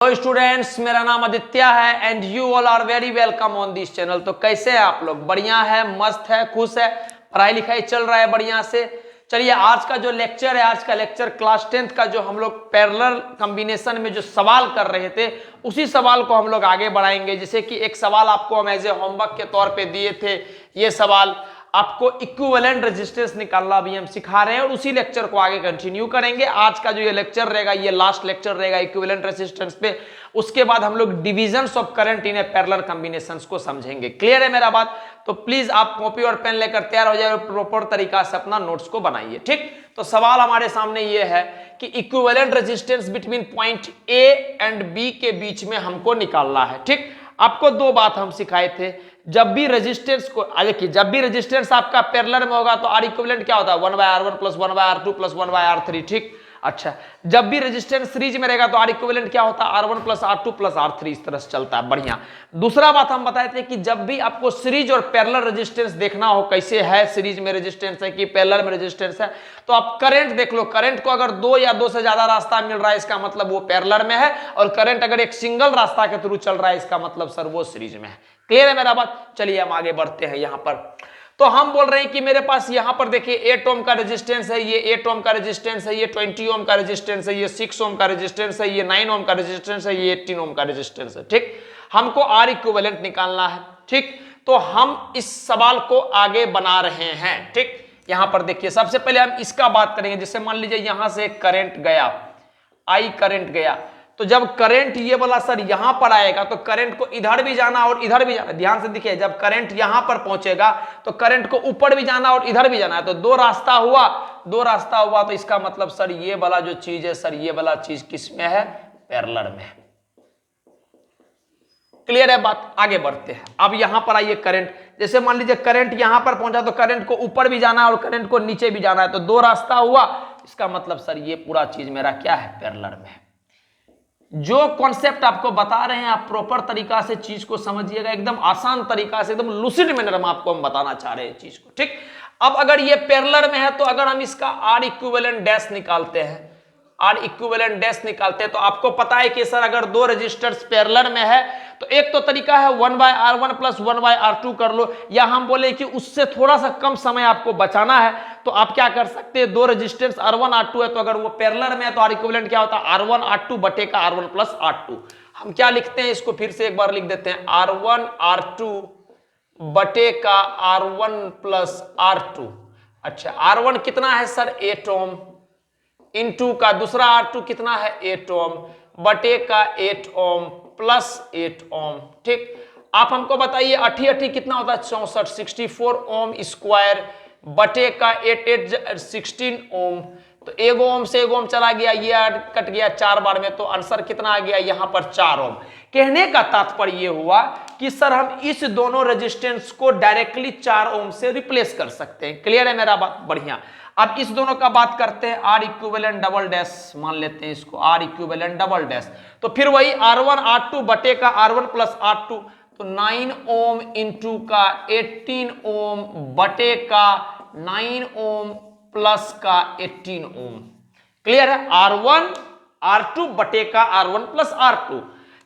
तो स्टूडेंट्स, मेरा नाम आदित्य है and you all are very welcome on this channel. तो कैसे हैं आप लोग? बढ़िया है, मस्त है, खुश है, पढ़ाई लिखाई चल रहा है बढ़िया से। चलिए, आज का जो लेक्चर है, आज का लेक्चर क्लास 10th का जो हम लोग पैरेलल कॉम्बिनेशन में जो सवाल कर रहे थे, उसी सवाल को हम लोग आगे बढ़ाएंगे। जैसे कि एक सवाल आपको हम एज ए होमवर्क के तौर पे दिए थे, ये सवाल आपको इक्विवेलेंट रेजिस्टेंस निकालना भी हम सिखा रहे हैं और उसी लेक्चर को आगे कंटिन्यू करेंगे। आज का जो ये लेक्चर रहेगा, ये लास्ट लेक्चर रहेगा इक्विवेलेंट रेजिस्टेंस पे। उसके बाद हम लोग divisions of current in A parallel combinations को समझेंगे। क्लियर है मेरा बात? तो प्लीज आप कॉपी और पेन लेकर तैयार हो जाए और प्रॉपर तरीका से अपना नोट्स को बनाइए। ठीक, तो सवाल हमारे सामने ये है कि equivalent resistance between point A and B के बीच में हमको निकालना है। ठीक, आपको दो बात हम सिखाए थे। जब भी रेजिस्टेंस को देखिए, जब भी रेजिस्टेंस आपका पैरेलल में होगा तो आर इक्विवेलेंट क्या होता है? 1/R1 plus 1/R2 plus 1/R3। ठीक, अच्छा, जब भी रेजिस्टेंस सीरीज में रहेगा तो आर इक्विवेलेंट क्या होता है? R1 plus R2 plus R3। इस तरह से चलता है। बढ़िया। दूसरा बात हम बताए थे कि जब भी आपको सीरीज और पैरेलल रेजिस्टेंस देखना हो, कैसे है सीरीज में रेजिस्टेंस है कि पैरेलल में रेजिस्टेंस है, तो आप करंट देख लो। करंट को अगर दो या दो से ज्यादा रास्ता मिल रहा है, इसका मतलब वो पैरेलल में है, और करंट अगर एक सिंगल रास्ता के थ्रू चल रहा है, इसका मतलब सर वो सीरीज में है। क्लियर है मेरा बात? चलिए हम आगे बढ़ते हैं। यहां पर तो हम बोल रहे हैं कि मेरे पास यहां पर देखिए 8 ओम का रेजिस्टेंस है, ये 8 ओम का रेजिस्टेंस है, ये 20 ओम का रेजिस्टेंस है, ये 6 ओम का रेजिस्टेंस है, ये 9 ओम का रेजिस्टेंस है, ये 18 ओम का रेजिस्टेंस है। ठीक, हमको आर इक्विवेलेंट निकालना है। ठीक, तो हम इस सवाल को आगे बना रहे हैं। ठीक, यहां पर देखिए, सबसे पहले हम इसका बात करेंगे। जैसे मान लीजिए यहां से करंट गया, आई करंट गया, तो जब करंट ये वाला सर यहां पर आएगा तो करंट को इधर भी जाना और इधर भी जाना। ध्यान से देखिए, जब करंट यहां पर पहुंचेगा तो करंट को ऊपर भी जाना और इधर भी जाना है। तो दो रास्ता हुआ, दो रास्ता हुआ, तो इसका मतलब सर ये वाला जो चीज है, सर ये वाला चीज किस में है? पैरेलल में। क्लियर है बात? आगे बढ़ते हैं। अब यहां पर आइए, करंट, जैसे मान लीजिए करंट यहां पर पहुंचा तो करंट को ऊपर भी जाना है और करंट को नीचे भी जाना है, तो दो रास्ता हुआ। इसका मतलब सर ये पूरा चीज मेरा क्या है? पैरेलल में। जो कॉन्सेप्ट आपको बता रहे हैं, आप प्रॉपर तरीका से चीज को समझिएगा, एकदम आसान तरीका से, एकदम लूसिड मैनर में आपको हम बताना चाह रहे हैं चीज को। ठीक, अब अगर ये पैरेलल में है तो अगर हम इसका आर इक्विवेलेंट डैश निकालते हैं, आर इक्विवेलेंट डैश निकालते हैं, तो आपको पता है कि सर अगर दो रजिस्टर्स पैरेलल में है तो एक तो तरीका है 1/R1 प्लस 1/R2 कर लो, या हम बोले कि उससे थोड़ा सा कम समय आपको बचाना है तो आप क्या कर सकते हैं? दो रेजिस्टेंस R1 R2 है, तो अगर वो पैरेलल में है तो आर इक्विवेलेंट क्या होता है? R1 R2 बटे का R1 प्लस R2। हम क्या लिखते हैं इसको? फिर से एक बार लिख देते हैं, R1 R2 बटे का R1 प्लस R2। अच्छा, R1 कितना है सर? 8 ओम, इनटू का दूसरा R2 कितना है? 8 ओम, बटे का 8 ओम प्लस 8 ओम। ठीक, आप हमको बताइए 8 8 कितना होता है? 64, 64 ओम स्क्वायर बटे का 8 8 16 ओम। तो 1 ओम से 1 ओम चला गया, ये कट गया 4 बार में, तो आंसर कितना आ गया? यहां पर 4 ओम। कहने का तात्पर्य ये हुआ कि सर हम इस दोनों रेजिस्टेंस को डायरेक्टली 4 ओम से रिप्लेस कर सकते हैं। क्लियर है मेरा बात? बढ़िया। अब इस दोनों का बात करते हैं, आर इक्विवेलेंट डबल डैश मान लेते हैं इसको, आर इक्विवेलेंट डबल डैश, तो फिर वही R1 R2 बटे का R1 प्लस R2, तो 9 ओम इंटू का 18 ओम बटे का 9 ओम प्लस का 18 ओम। क्लियर है? R1 R2 बटे का R1 प्लस R2।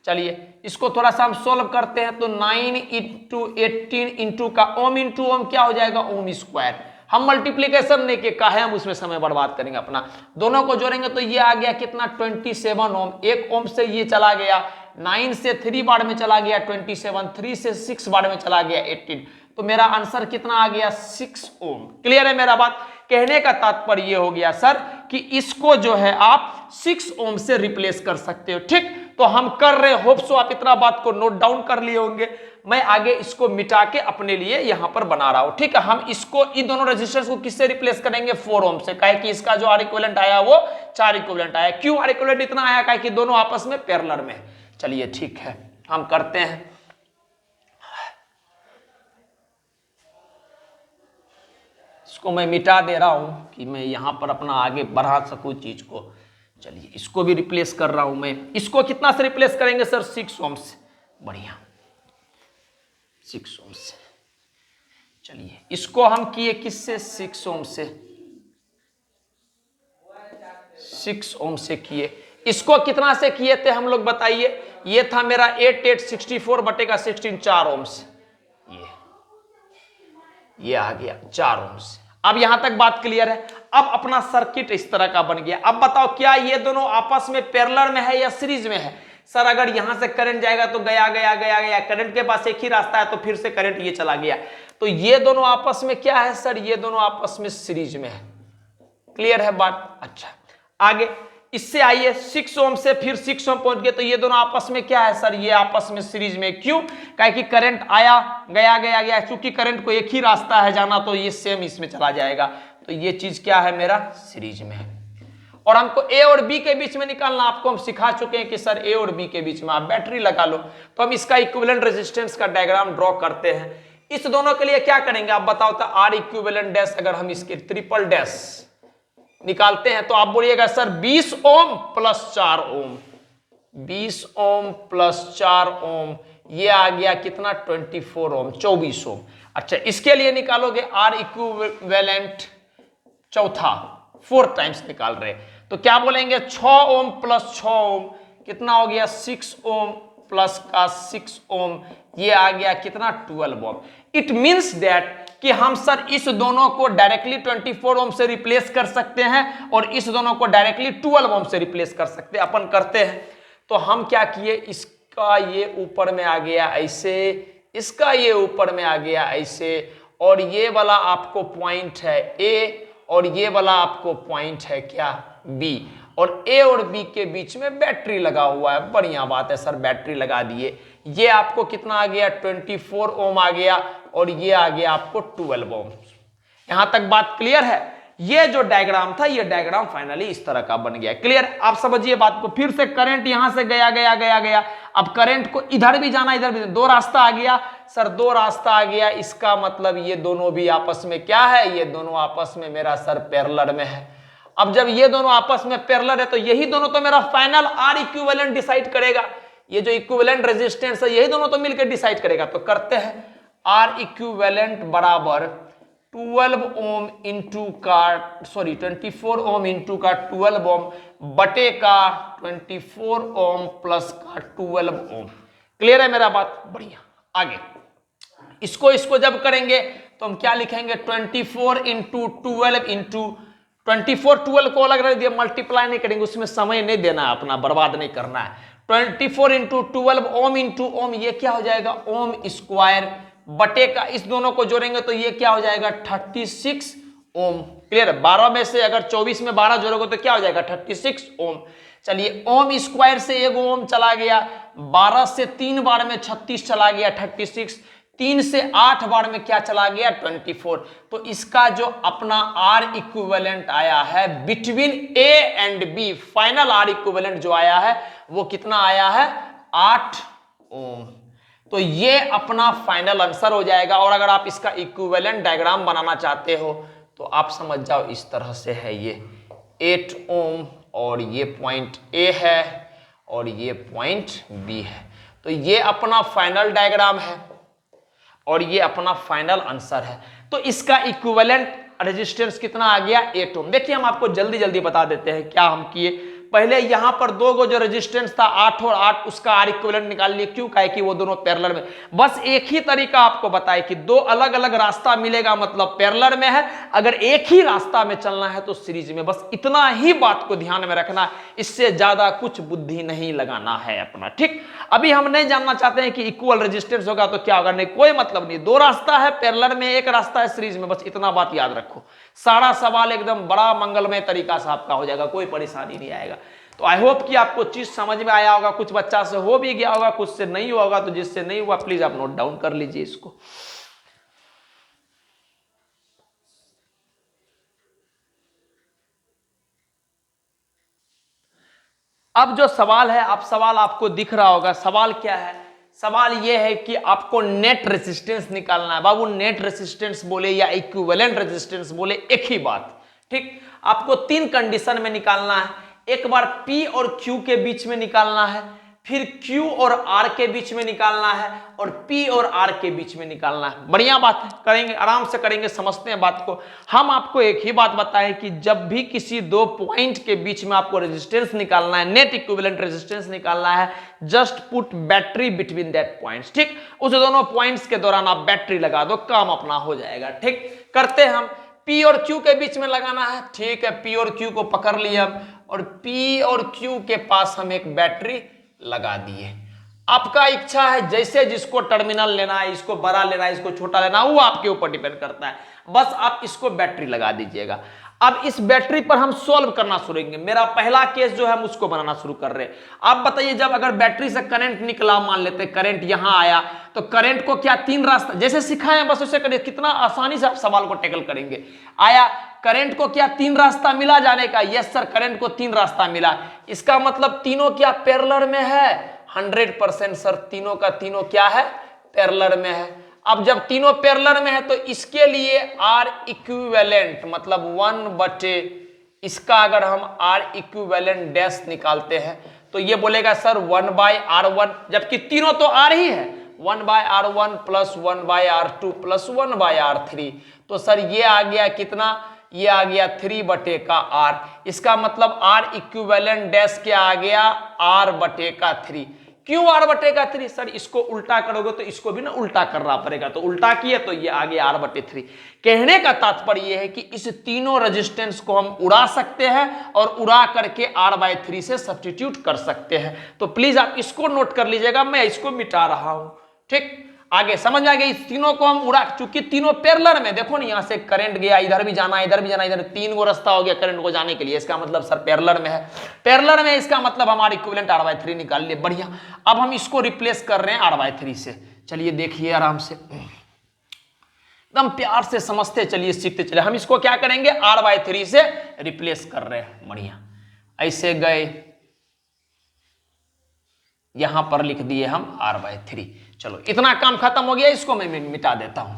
चलिए इसको थोड़ा सा हम सोल्व करते हैं, तो 9 इंटू 18 इंटू का ओम इंटू ओम क्या हो जाएगा? ओम स्क्वायर। हम मल्टीप्लीकेशन नहीं के का है, हम उसमें समय बर्बाद करेंगे अपना। दोनों को जोड़ेंगे तो ये आ गया कितना? 27 ओम। 1 ओम से ये चला गया, 9 से 3 बार में चला गया 27, 3 से 6 बार में चला गया 18, तो मेरा आंसर कितना आ गया? 6 ओम। क्लियर है मेरा बात? कहने का तात्पर्य ये हो गया सर कि इसको जो है आप 6 ओम से रिप्लेस कर सकते हो। ठीक, तो हम कर रहे, होप सो आप इतना बात को नोट डाउन कर लिए होंगे। मैं आगे इसको मिटा के अपने लिए यहां पर बना रहा हूं। ठीक है, हम इसको इन दोनों रेजिस्टेंस को किससे रिप्लेस करेंगे? 4 ओम से। काहे कि इसका जो आर इक्विवेलेंट आया वो 4 इक्विवेलेंट आया। क्यों आर इक्विवेलेंट इतना आया? काहे कि दोनों आपस में पैरेलल में। चलिए ठीक है, हम करते हैं। इसको मैं मिटा दे रहा हूं कि मैं यहां पर अपना आगे बढ़ा सकूं चीज को। चलिए इसको भी रिप्लेस कर रहा हूं मैं। इसको कितना से रिप्लेस करेंगे सर? 6 ओम से। बढ़िया, 6 ओम से। चलिए इसको हम किए किससे? 6 ओम से। 6 ओम से किए। इसको कितना से किए थे हम लोग बताइए? ये था मेरा 8864 बटे का 16 4 ओम्स, ये आ गया 4 ओम्स। अब यहां तक बात क्लियर है। अब अपना सर्किट इस तरह का बन गया। अब बताओ क्या ये दोनों आपस में पैरेलल में है या सीरीज में है? सर अगर यहां से करंट जाएगा तो गया गया गया गया, करंट के पास एक ही रास्ता है तो फिर से करंट ये चला गया, तो ये दोनों आपस में क्या है सर? ये दोनों आपस में सीरीज में है। क्लियर है बात? अच्छा, आगे इससे आइए 6 ओम से फिर 6 ओम पहुंच गए, तो ये दोनों आपस में क्या है सर? ये आपस में सीरीज में। क्यों? काहे कि करंट आया गया गया गया, चूंकि करंट को एक ही रास्ता है जाना तो ये सेम इसमें चला जाएगा, तो ये चीज क्या है मेरा? सीरीज में है। और हमको ए और बी के बीच में निकालना, आपको हम सिखा चुके हैं कि सर ए और बी के बीच में आप बैटरी लगा लो, तो हम इसका इक्विवेलेंट रेजिस्टेंस का डायग्राम ड्रॉ करते हैं। इस दोनों के लिए क्या करेंगे आप बताओ? तो आर इक्विवेलेंट डैश, अगर हम इसके ट्रिपल डैश निकालते हैं तो आप बोलिएगा सर 20 ओम प्लस 4 ओम, 20 ओम प्लस 4 ओम, ये आ गया कितना? 24 ओम, 24 ओम। अच्छा, इसके लिए निकालोगे आर इक्विवेलेंट चौथा, 4 टाइम्स निकाल रहे, तो क्या बोलेंगे? 6 ओम प्लस 6 ओम कितना हो गया? 6 ओम प्लस का 6 ओम, ये आ गया कितना? 12 ओम। इट मीन्स दैट कि हम सर इस दोनों को डायरेक्टली 24 ओम से रिप्लेस कर सकते हैं और इस दोनों को डायरेक्टली 12 ओम से रिप्लेस कर सकते हैं। अपन करते हैं, तो हम क्या किए? इसका ये ऊपर में आ गया ऐसे, इसका ये ऊपर में आ गया ऐसे, और ये वाला आपको पॉइंट है ए और ये वाला आपको पॉइंट है क्या? बी, और ए और बी के बीच में बैटरी लगा हुआ है। बढ़िया बात है सर, बैटरी लगा दिए। ये आपको कितना आ गया? 24 ओम आ गया, और ये आ गया आपको 12 ओम। यहां तक बात क्लियर है? ये जो डायग्राम था, ये डायग्राम फाइनली इस तरह का बन गया। क्लियर? आप समझिए बात को। फिर से करंट यहां से गया गया गया गया, अब करंट को इधर भी जाना, इधर भी, दो रास्ता आ गया सर, दो रास्ता आ गया। इसका मतलब ये दोनों भी आपस में क्या है? ये दोनों आपस में मेरा सर पैरेलल में है। अब जब ये दोनों आपस में पैरेलल है तो यही दोनों तो मेरा फाइनल आर इक्विवेलेंट डिसाइड करेगा। ये जो इक्विवेलेंट रेजिस्टेंस है यही दोनों तो मिलकर डिसाइड करेगा। तो करते हैं, आर इक्विवेलेंट बराबर 12 ओम इंटू का 24 ओम इंटू का 12 ओम बटे का 24 ओम प्लस का 12 ओम। क्लियर है मेरा बात? बढ़िया। आगे इसको जब करेंगे तो हम क्या लिखेंगे? 24 इंटू 12 इंटू 24, 12 को अलग रख दिया, मल्टीप्लाई नहीं करेंगे, उसमें समय नहीं देना है अपना, बर्बाद नहीं करना है। 24 इंटू 12 ओम इंटू ओम, ये क्या हो जाएगा? ओम स्क्वायर बटे का, इस दोनों को जोड़ेंगे तो ये क्या हो जाएगा? 36 ओम। क्लियर? 12 में से अगर 24 में 12 जोड़ोगे तो क्या हो जाएगा? 36 ओम। चलिए, ओम स्क्वायर से 1 ओम चला गया, 12 से 3 बार में 36 चला गया 36, 3 से 8 बार में क्या चला गया? 24। तो इसका जो अपना आर इक्विवेलेंट आया है between A and B, final R equivalent जो आया है वो कितना आया है? 8 ओम। तो ये अपना फाइनल आंसर हो जाएगा। और अगर आप इसका इक्विवेलेंट डायग्राम बनाना चाहते हो तो आप समझ जाओ इस तरह से है, ये 8 ओम और ये पॉइंट ए है और ये पॉइंट बी है। तो ये अपना फाइनल डायग्राम है और ये अपना फाइनल आंसर है। तो इसका इक्विवेलेंट रेजिस्टेंस कितना आ गया? 8 ओम। देखिए हम आपको जल्दी जल्दी बता देते हैं क्या हम किए। पहले यहां पर दो गो जो रेजिस्टेंस था 8 और 8, उसका आर इक्विवेलेंट निकाल लिए। क्यों? काहे कि वो दोनों पैरेलल में। बस एक ही तरीका आपको बताए कि दो अलग अलग रास्ता मिलेगा मतलब पैरेलल में है, अगर एक ही रास्ता में चलना है तो सीरीज में। बस इतना ही बात को ध्यान में रखना, इससे ज्यादा कुछ बुद्धि नहीं लगाना है अपना। ठीक, अभी हम नहीं जानना चाहते हैं कि इक्वल रेजिस्टेंस होगा तो क्या होगा, नहीं, कोई मतलब नहीं। दो रास्ता है पैरेलल में, एक रास्ता है सीरीज में, बस इतना बात याद रखो। सारा सवाल एकदम बड़ा मंगलमय तरीका से आपका हो जाएगा, कोई परेशानी नहीं आएगा। तो आई होप कि आपको चीज समझ में आया होगा। कुछ बच्चा से हो भी गया होगा, कुछ से नहीं हुआ होगा, तो जिससे नहीं हुआ प्लीज आप नोट डाउन कर लीजिए इसको। अब जो सवाल है, आप सवाल आपको दिख रहा होगा। सवाल क्या है? सवाल यह है कि आपको नेट रेजिस्टेंस निकालना है। बाबू, नेट रेजिस्टेंस बोले या इक्विवेलेंट रेजिस्टेंस बोले एक ही बात। ठीक, आपको 3 कंडीशन में निकालना है। एक बार P और Q के बीच में निकालना है, फिर Q और R के बीच में निकालना है और P और R के बीच में निकालना है। बढ़िया बात है, करेंगे, आराम से करेंगे, समझते हैं बात को। हम आपको एक ही बात बताएं कि जब भी किसी दो पॉइंट के बीच में आपको रेजिस्टेंस निकालना है, नेट इक्विवेलेंट रेजिस्टेंस निकालना है, just put battery between that points. ठीक, उस दोनों पॉइंट्स के दौरान आप बैटरी लगा दो, काम अपना हो जाएगा। ठीक, करते हैं हम। P और Q के बीच में लगाना है। ठीक है, P और Q को पकड़ लिया हम और P और Q के पास हम एक बैटरी लगा दिए। आपका इच्छा है, जैसे जिसको टर्मिनल लेना है, इसको बड़ा लेना है, इसको छोटा लेना है, वो आपके ऊपर डिपेंड करता है। बस आप इसको बैटरी लगा दीजिएगा। अब इस बैटरी पर हम सॉल्व करना शुरू करेंगे। मेरा पहला केस जो है हम उसको बनाना शुरू कर रहे हैं। आप बताइए, जब अगर बैटरी से करंट निकला, मान लेते हैं करंट यहां आया, तो करंट को क्या तीन रास्ता, जैसे सिखाए बस वैसे करिए, कितना आसानी से आप सवाल को टैकल करेंगे। आया, करंट को क्या तीन रास्ता मिला जाने का? यस सर, करंट को तीन रास्ता मिला। इसका मतलब तीनों क्या पैरेलल में है? 100% सर, तीनों का तीनों क्या है? पैरेलल में है। अब जब तीनों पैरेलल में है तो इसके लिए R इक्विवेलेंट मतलब 1/, इसका अगर हम R इक्विवेलेंट डैश निकालते हैं तो ये बोलेगा सर 1/R1, जबकि तीनों तो R ही है, 1/R1 plus 1/R2 plus 1/R3। तो सर ये आ गया कितना? ये आ गया 3/R। इसका मतलब R इक्विवेलेंट डैश क्या आ गया? R/3। क्यों R/3? सर इसको उल्टा करोगे तो इसको भी ना उल्टा करना पड़ेगा, तो उल्टा किए तो ये आगे R/3। कहने का तात्पर्य यह है कि इस तीनों रेजिस्टेंस को हम उड़ा सकते हैं और उड़ा करके R/3 से सब्स्टिट्यूट कर सकते हैं। तो प्लीज आप इसको नोट कर लीजिएगा, मैं इसको मिटा रहा हूं। ठीक, आगे समझ आ गया। इस तीनों को हम उड़ा, चूंकि तीनों पैरेलल में, देखो ना, यहां से करंट गया, इधर भी जाना, इधर भी जाना, इधर तीन गो रास्ता हो गया करंट को जाने के लिए। इसका मतलब सर पैरेलल में है, पैरेलल में, इसका मतलब हमारे इक्विवेलेंट R/3 निकाल लिए। बढ़िया, अब हम इसको रिप्लेस कर रहे हैं R/3 से। चलिए देखिए आराम से, एकदम प्यार से समझते चलिए, सीखते चलिए। हम इसको क्या करेंगे? R/3 से रिप्लेस कर रहे हैं। बढ़िया, ऐसे गए, यहां पर लिख दिए हम R/3। चलो इतना काम खत्म हो गया, इसको मैं मिटा देता हूं।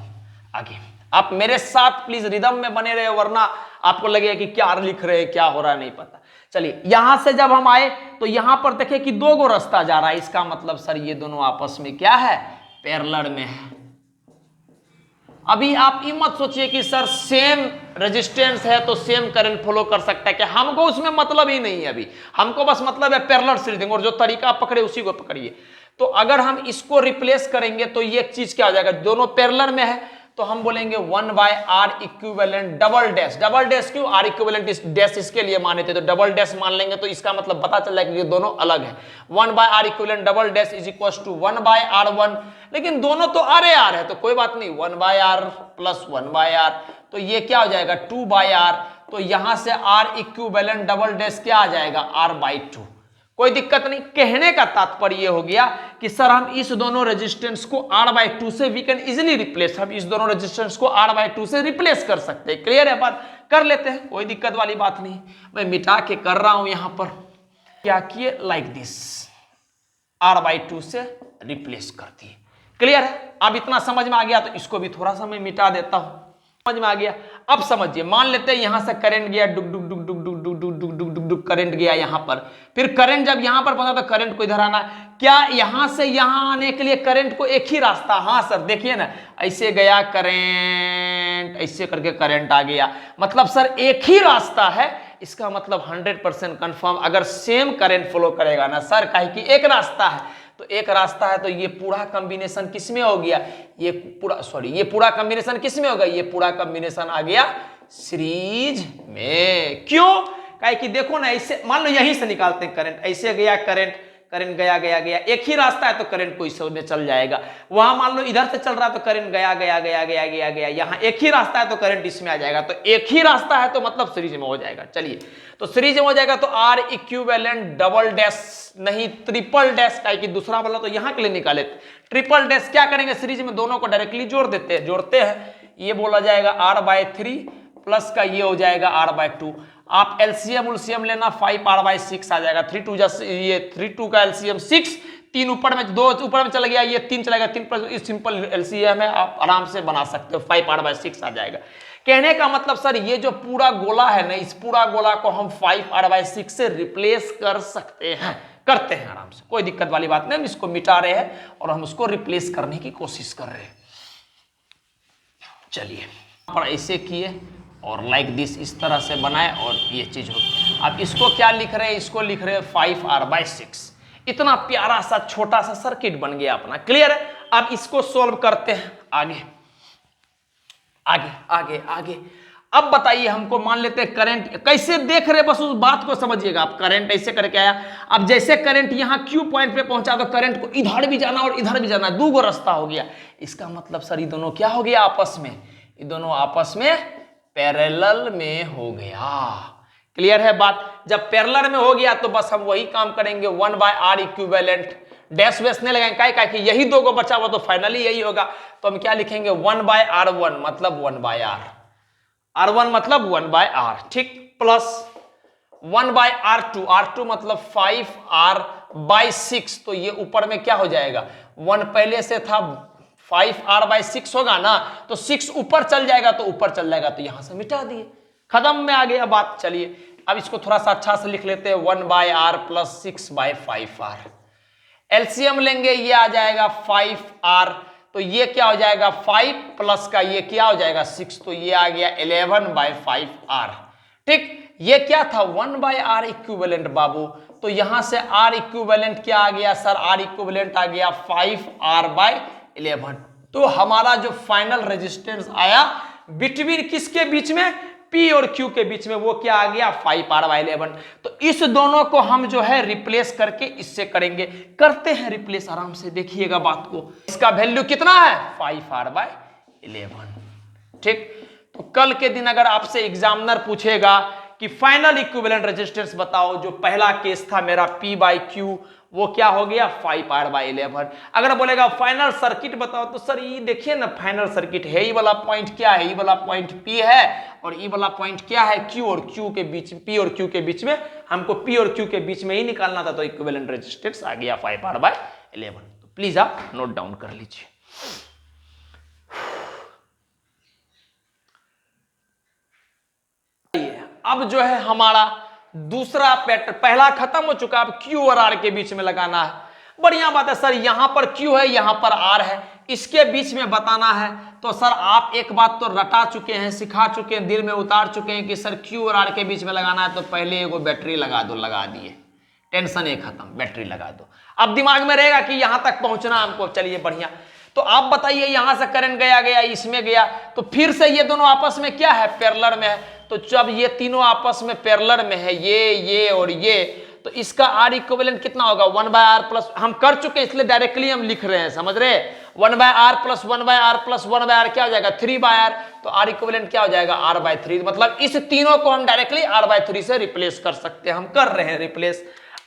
आगे आप मेरे साथ प्लीज रिदम में बने रहे, वरना आपको लगेगा कि क्या लिख रहे हैं, क्या हो रहा है, नहीं पता। चलिए यहां से जब हम आए तो यहां पर देखें कि दो गो रास्ता जा रहा है। इसका मतलब सर ये दोनों आपस में क्या है? पैरेलल में है। अभी आप ये मत सोचिए कि सर सेम रेजिस्टेंस है तो सेम करंट फ्लो कर सकता है क्या? हमको उसमें मतलब ही नहीं है। अभी हमको बस मतलब है पैरेलल सीरीज, और जो तरीका आप पकड़े उसी को पकड़िए। तो अगर हम इसको रिप्लेस करेंगे तो ये चीज क्या हो जाएगा? दोनों पैरेलल में है तो हम बोलेंगे 1/R equivalent double dash. Double dash क्यों? R इक्विवेलेंट डैश इसके लिए माने थे, तो डबल डैश मान लेंगे तो इसका मतलब पता चल जाएगा कि ये दोनों अलग है। 1/R equivalent double dash is equal to 1/R1, लेकिन दोनों तो R है तो कोई बात नहीं, 1/R प्लस 1/R, तो ये क्या हो जाएगा? 2/R। तो यहां से R इक्विवेलेंट डबल डैश क्या आ जाएगा? R/2। कोई दिक्कत नहीं। कहने का तात्पर्य यह हो गया कि सर हम इस दोनों रेजिस्टेंस को R/2 से वी कैन इजिली रिप्लेस, हम इस दोनों रेजिस्टेंस को R/2 से रिप्लेस कर सकते हैं। क्लियर है बात? कर लेते हैं, कोई दिक्कत वाली बात नहीं। मैं मिटा के कर रहा हूं, यहां पर क्या किए, लाइक दिस, R/2 से रिप्लेस कर दिए। क्लियर है? अब इतना समझ में आ गया तो इसको भी थोड़ा सा मैं मिटा देता हूं। समझ में आ गया? अब समझिए, मान लेते हैं यहां से करंट गया, डुक डुक डुक डुक डुक डुक डुक डुक डुक डुक करंट गया यहां पर। फिर करंट जब यहां पर पहुंचा तो करंट को इधर आना। क्या यहां से यहां आने के लिए करंट को एक ही रास्ता? हाँ सर, देखिए ना, ऐसे गया करंट, ऐसे करके करंट आ गया, मतलब सर एक ही रास्ता है। इसका मतलब 100% कंफर्म अगर सेम करंट फ्लो करेगा ना सर, काहे कि एक रास्ता है, तो एक रास्ता है तो ये पूरा कॉम्बिनेशन किसमें हो गया? ये पूरा कॉम्बिनेशन किसमें हो गया? ये पूरा कॉम्बिनेशन आ गया सीरीज में। क्यों? काहे कि देखो ना, ऐसे मान लो यहीं से निकालते हैं करंट, ऐसे गया करंट, करंट गया गया गया, एक ही रास्ता है तो करंट को इस में चल जाएगा। वहां मान लो इधर से चल रहा है तो करंट गया गया गया गया गया गया, यहाँ एक ही रास्ता है तो करंट इसमें आ जाएगा। तो एक ही रास्ता है तो मतलब सीरीज में हो जाएगा। चलिए, तो सीरीज में हो जाएगा तो R इक्विवेलेंट डबल डैश नहीं ट्रिपल डैश, का कि दूसरा वाला तो यहाँ के लिए निकाले, ट्रिपल डैश क्या करेंगे? सीरीज में दोनों को डायरेक्टली जोड़ते हैं। ये बोला जाएगा R/3 प्लस का ये हो जाएगा R/2। आप एलसीएम उलसीएम लेना, 5R/6 आ जाएगा। 3 का एलसीएम 6, 3 ऊपर में, 2 ऊपर में चला गया, ये 3 चलेगा, 3 पर सिंपल एलसीएम है, आप आराम से बना सकते हो, 5R/6 आ जाएगा। कहने का मतलब सर ये जो पूरा गोला है ना, इस पूरा गोला को हम 5R/6 से रिप्लेस कर सकते हैं। करते हैं आराम से, कोई दिक्कत वाली बात नहीं। हम इसको मिटा रहे हैं और हम उसको रिप्लेस करने की कोशिश कर रहे हैं। चलिए पर ऐसे किए और लाइक दिस इस तरह से बनाए और ये चीज हो। अब इसको क्या लिख रहे हैं, इसको लिख रहे हैं 5r/6। इतना प्यारा सा छोटा सा सर्किट बन गया अपना, क्लियर है। अब इसको सॉल्व करते हैं, आगे आगे आगे आगे। अब बताइए हमको, मान लेते हैं करंट कैसे देख रहे, बस उस बात को समझिएगा आप। करंट ऐसे करके आया, अब जैसे करंट यहां Q पॉइंट पे पहुंचा तो करंट को इधर भी जाना और इधर भी जाना, दो गो रास्ता हो गया। इसका मतलब सर ये दोनों क्या हो गया आपस में, ये दोनों आपस में पैरेलल में हो गया। क्लियर है बात। जब पैरेलल में हो गया तो बस हम वही काम करेंगे, 1/R इक्विवेलेंट, डैश वैश नहीं लगाएंगे, क्या कि यही दो को बचा हुआ तो फाइनली यही होगा। तो हम क्या लिखेंगे, 1/R1 मतलब 1/R, R1 मतलब 1/R, ठीक, प्लस 1/R2, R2 मतलब 5R/6। तो ये ऊपर में क्या हो जाएगा, 1 पहले से था, 5R/6 होगा ना, तो 6 ऊपर चल जाएगा, तो ऊपर चल जाएगा तो यहां से मिटा दिए, खत्म में आ गया बात। चलिए अब इसको थोड़ा सा अच्छा से लिख लेते हैं, 1/R प्लस 6/5R। एलसीएम लेंगे, ये आ जाएगा 5R, तो ये क्या हो जाएगा 5 प्लस का ये क्या हो जाएगा 6, तो ये आ गया 11/5R। ठीक, ये क्या था 1/R इक्विवेलेंट बाबू, तो यहां से R इक्विवेलेंट क्या आ गया सर, R इक्विवेलेंट आ गया 5R/11। तो हमारा जो फाइनल रेजिस्टेंस आया बिटवीन किसके बीच में, P और Q के बीच में, वो क्या आ गया 5R/11। तो इस दोनों को हम जो है रिप्लेस करके इससे करेंगे, करते हैं रिप्लेस आराम से, देखिएगा बात को। इसका वैल्यू कितना है 5R/11। ठीक, तो कल के दिन अगर आपसे एग्जामिनर पूछेगा कि फाइनल इक्विवेलेंट रेजिस्टेंस बताओ, जो पहला केस था मेरा P/Q, वो क्या हो गया 5R/11। अगर बोलेगा फाइनल सर्किट बताओ, तो सर ये देखिए ना फाइनल सर्किट है, ये वाला पॉइंट क्या है, ये वाला पॉइंट P है और ये वाला पॉइंट क्या है Q और Q के बीच, P और Q के बीच में, हमको P और Q के बीच में ही निकालना था, तो इक्विवेलेंट रेजिस्टेंस आ गया 5R/11। तो प्लीज आप नोट डाउन कर लीजिए। अब जो है हमारा दूसरा पैटर्न, पहला खत्म हो चुका, अब Q और R के बीच में लगाना है। बढ़िया बात है सर, यहां पर Q है, यहां पर R है, इसके बीच में बताना है। तो सर आप एक बात तो रटा चुके हैं, सिखा चुके हैं, दिल में उतार चुके हैं कि सर Q और R के बीच में लगाना है, तो पहले एगो बैटरी लगा दो, लगा दिए, टेंशन एक खत्म, बैटरी लगा दो। अब दिमाग में रहेगा कि यहां तक पहुंचना हमको, चलिए बढ़िया। तो आप बताइए, यहां से करंट गया गया इसमें गया, तो फिर से ये दोनों आपस में क्या है, पैरेलल में है। तो जब ये तीनों आपस में पैरेलल में है, ये और ये, तो इसका R इक्विवेलेंट कितना होगा 1/R प्लस, हम कर चुके इसलिए डायरेक्टली हम लिख रहे हैं, समझ रहे, 1/R plus 1/R plus 1/R क्या हो जाएगा 3/R। तो R इक्विवेलेंट क्या हो जाएगा R/3। मतलब इस तीनों को हम डायरेक्टली R/3 से रिप्लेस कर सकते हैं, हम कर रहे हैं रिप्लेस।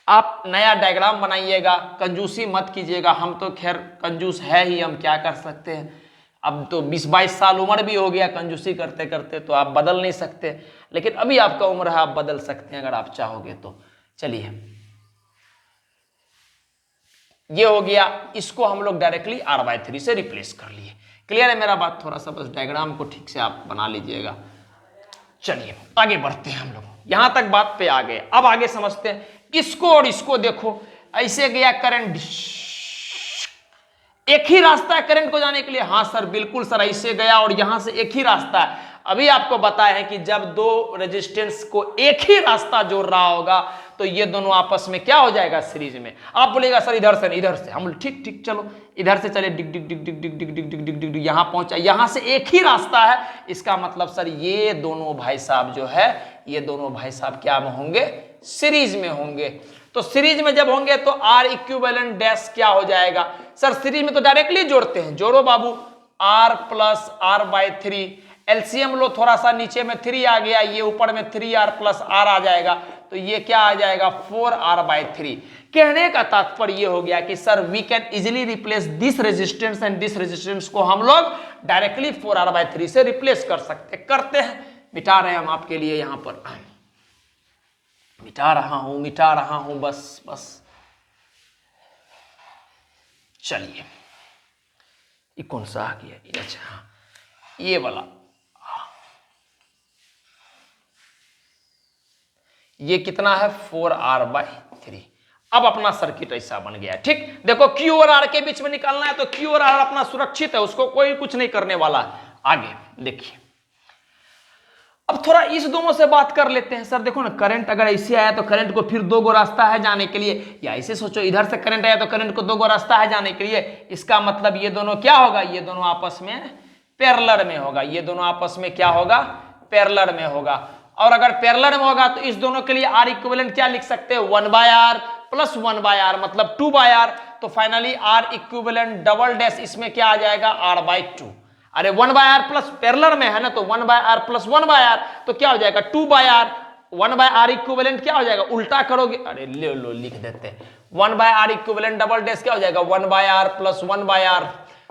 आप नया डायग्राम बनाइएगा, कंजूसी मत कीजिएगा, हम तो खैर कंजूस है ही, हम क्या कर सकते हैं। अब तो 20-22 साल उम्र भी हो गया कंजूसी करते करते, तो आप बदल नहीं सकते, लेकिन अभी आपका उम्र है, आप बदल सकते हैं अगर आप चाहोगे तो। चलिए ये हो गया, इसको हम लोग डायरेक्टली R/3 से रिप्लेस कर लिए। क्लियर है मेरा बात, थोड़ा सा बस डायग्राम को ठीक से आप बना लीजिएगा। चलिए आगे बढ़ते हैं, हम लोग यहां तक बात पे आ गए। अब आगे समझते हैं इसको, और इसको देखो, ऐसे गया करंट, एक ही रास्ता है करंट को जाने के लिए। हाँ सर बिल्कुल सर, ऐसे गया और यहां से एक ही रास्ता है। अभी आपको बताया है कि जब दो रेजिस्टेंस को एक ही रास्ता जोड़ रहा होगा, तो ये दोनों आपस में क्या हो जाएगा सीरीज में। आप बोलेगा सर इधर से, इधर से, हम ठीक ठीक चलो इधर से चले, डिग डिग डिग डिग डिग डिग डिग डिग डिग डिग यहां पहुंचा, यहां से एक ही रास्ता है। इसका मतलब सर ये दोनों भाई साहब जो है, ये दोनों भाई साहब क्या में होंगे, सीरीज में होंगे। तो सीरीज में जब होंगे तो R इक्विवेलेंट डैश क्या हो जाएगा सर, सीरीज में तो डायरेक्टली जोड़ते हैं, जोड़ो बाबू, R प्लस R/3। एलसीएम लो, थोड़ा सा नीचे में 3 आ गया, ये ऊपर में 3R प्लस R आ जाएगा, तो ये क्या आ जाएगा 4R/3। कहने का तात्पर्य ये हो गया कि sir we can easily replace this resistance and this resistance को हम लोग डायरेक्टली 4R/3 से रिप्लेस कर सकते, करते हैं। मिटा रहे हैं हम आपके लिए, यहां पर मिटा रहा हूं बस बस। चलिए ये कौन सा आ गया, अच्छा ये वाला, ये कितना है 4R/3। अब अपना सर्किट ऐसा बन गया, ठीक। देखो Q और R के बीच में निकालना है तो Q और R अपना सुरक्षित है, उसको कोई कुछ नहीं करने वाला। आगे देखिए, अब थोड़ा इस दोनों से बात कर लेते हैं। सर देखो ना, करंट अगर ऐसे आया तो करंट को फिर दो गो रास्ता है जाने के लिए, या ऐसे सोचो इधर से करंट आया तो करंट को दो गो रास्ता है जाने के लिए। इसका मतलब ये दोनों क्या होगा, ये दोनों आपस में पैरेलल में होगा, ये दोनों आपस में क्या होगा, पैरेलल में होगा। और अगर पैरेलल में होगा तो इस दोनों के लिए आर इक्विवेलेंट क्या लिख सकते हैं, 1/r प्लस 1/r मतलब 2/r। तो finally R equivalent double dash इसमें क्या आ जाएगा, r/2। अरे 1/r प्लस पैरेलल में है ना, तो 1/r प्लस 1/r तो क्या हो जाएगा 2/r। 1/r इक्विवेलेंट क्या हो जाएगा, उल्टा करोगे, अरे ले लो लिख देते हैं, 1/r इक्विवेलेंट डबल डैश क्या हो जाएगा 1/r प्लस 1/r,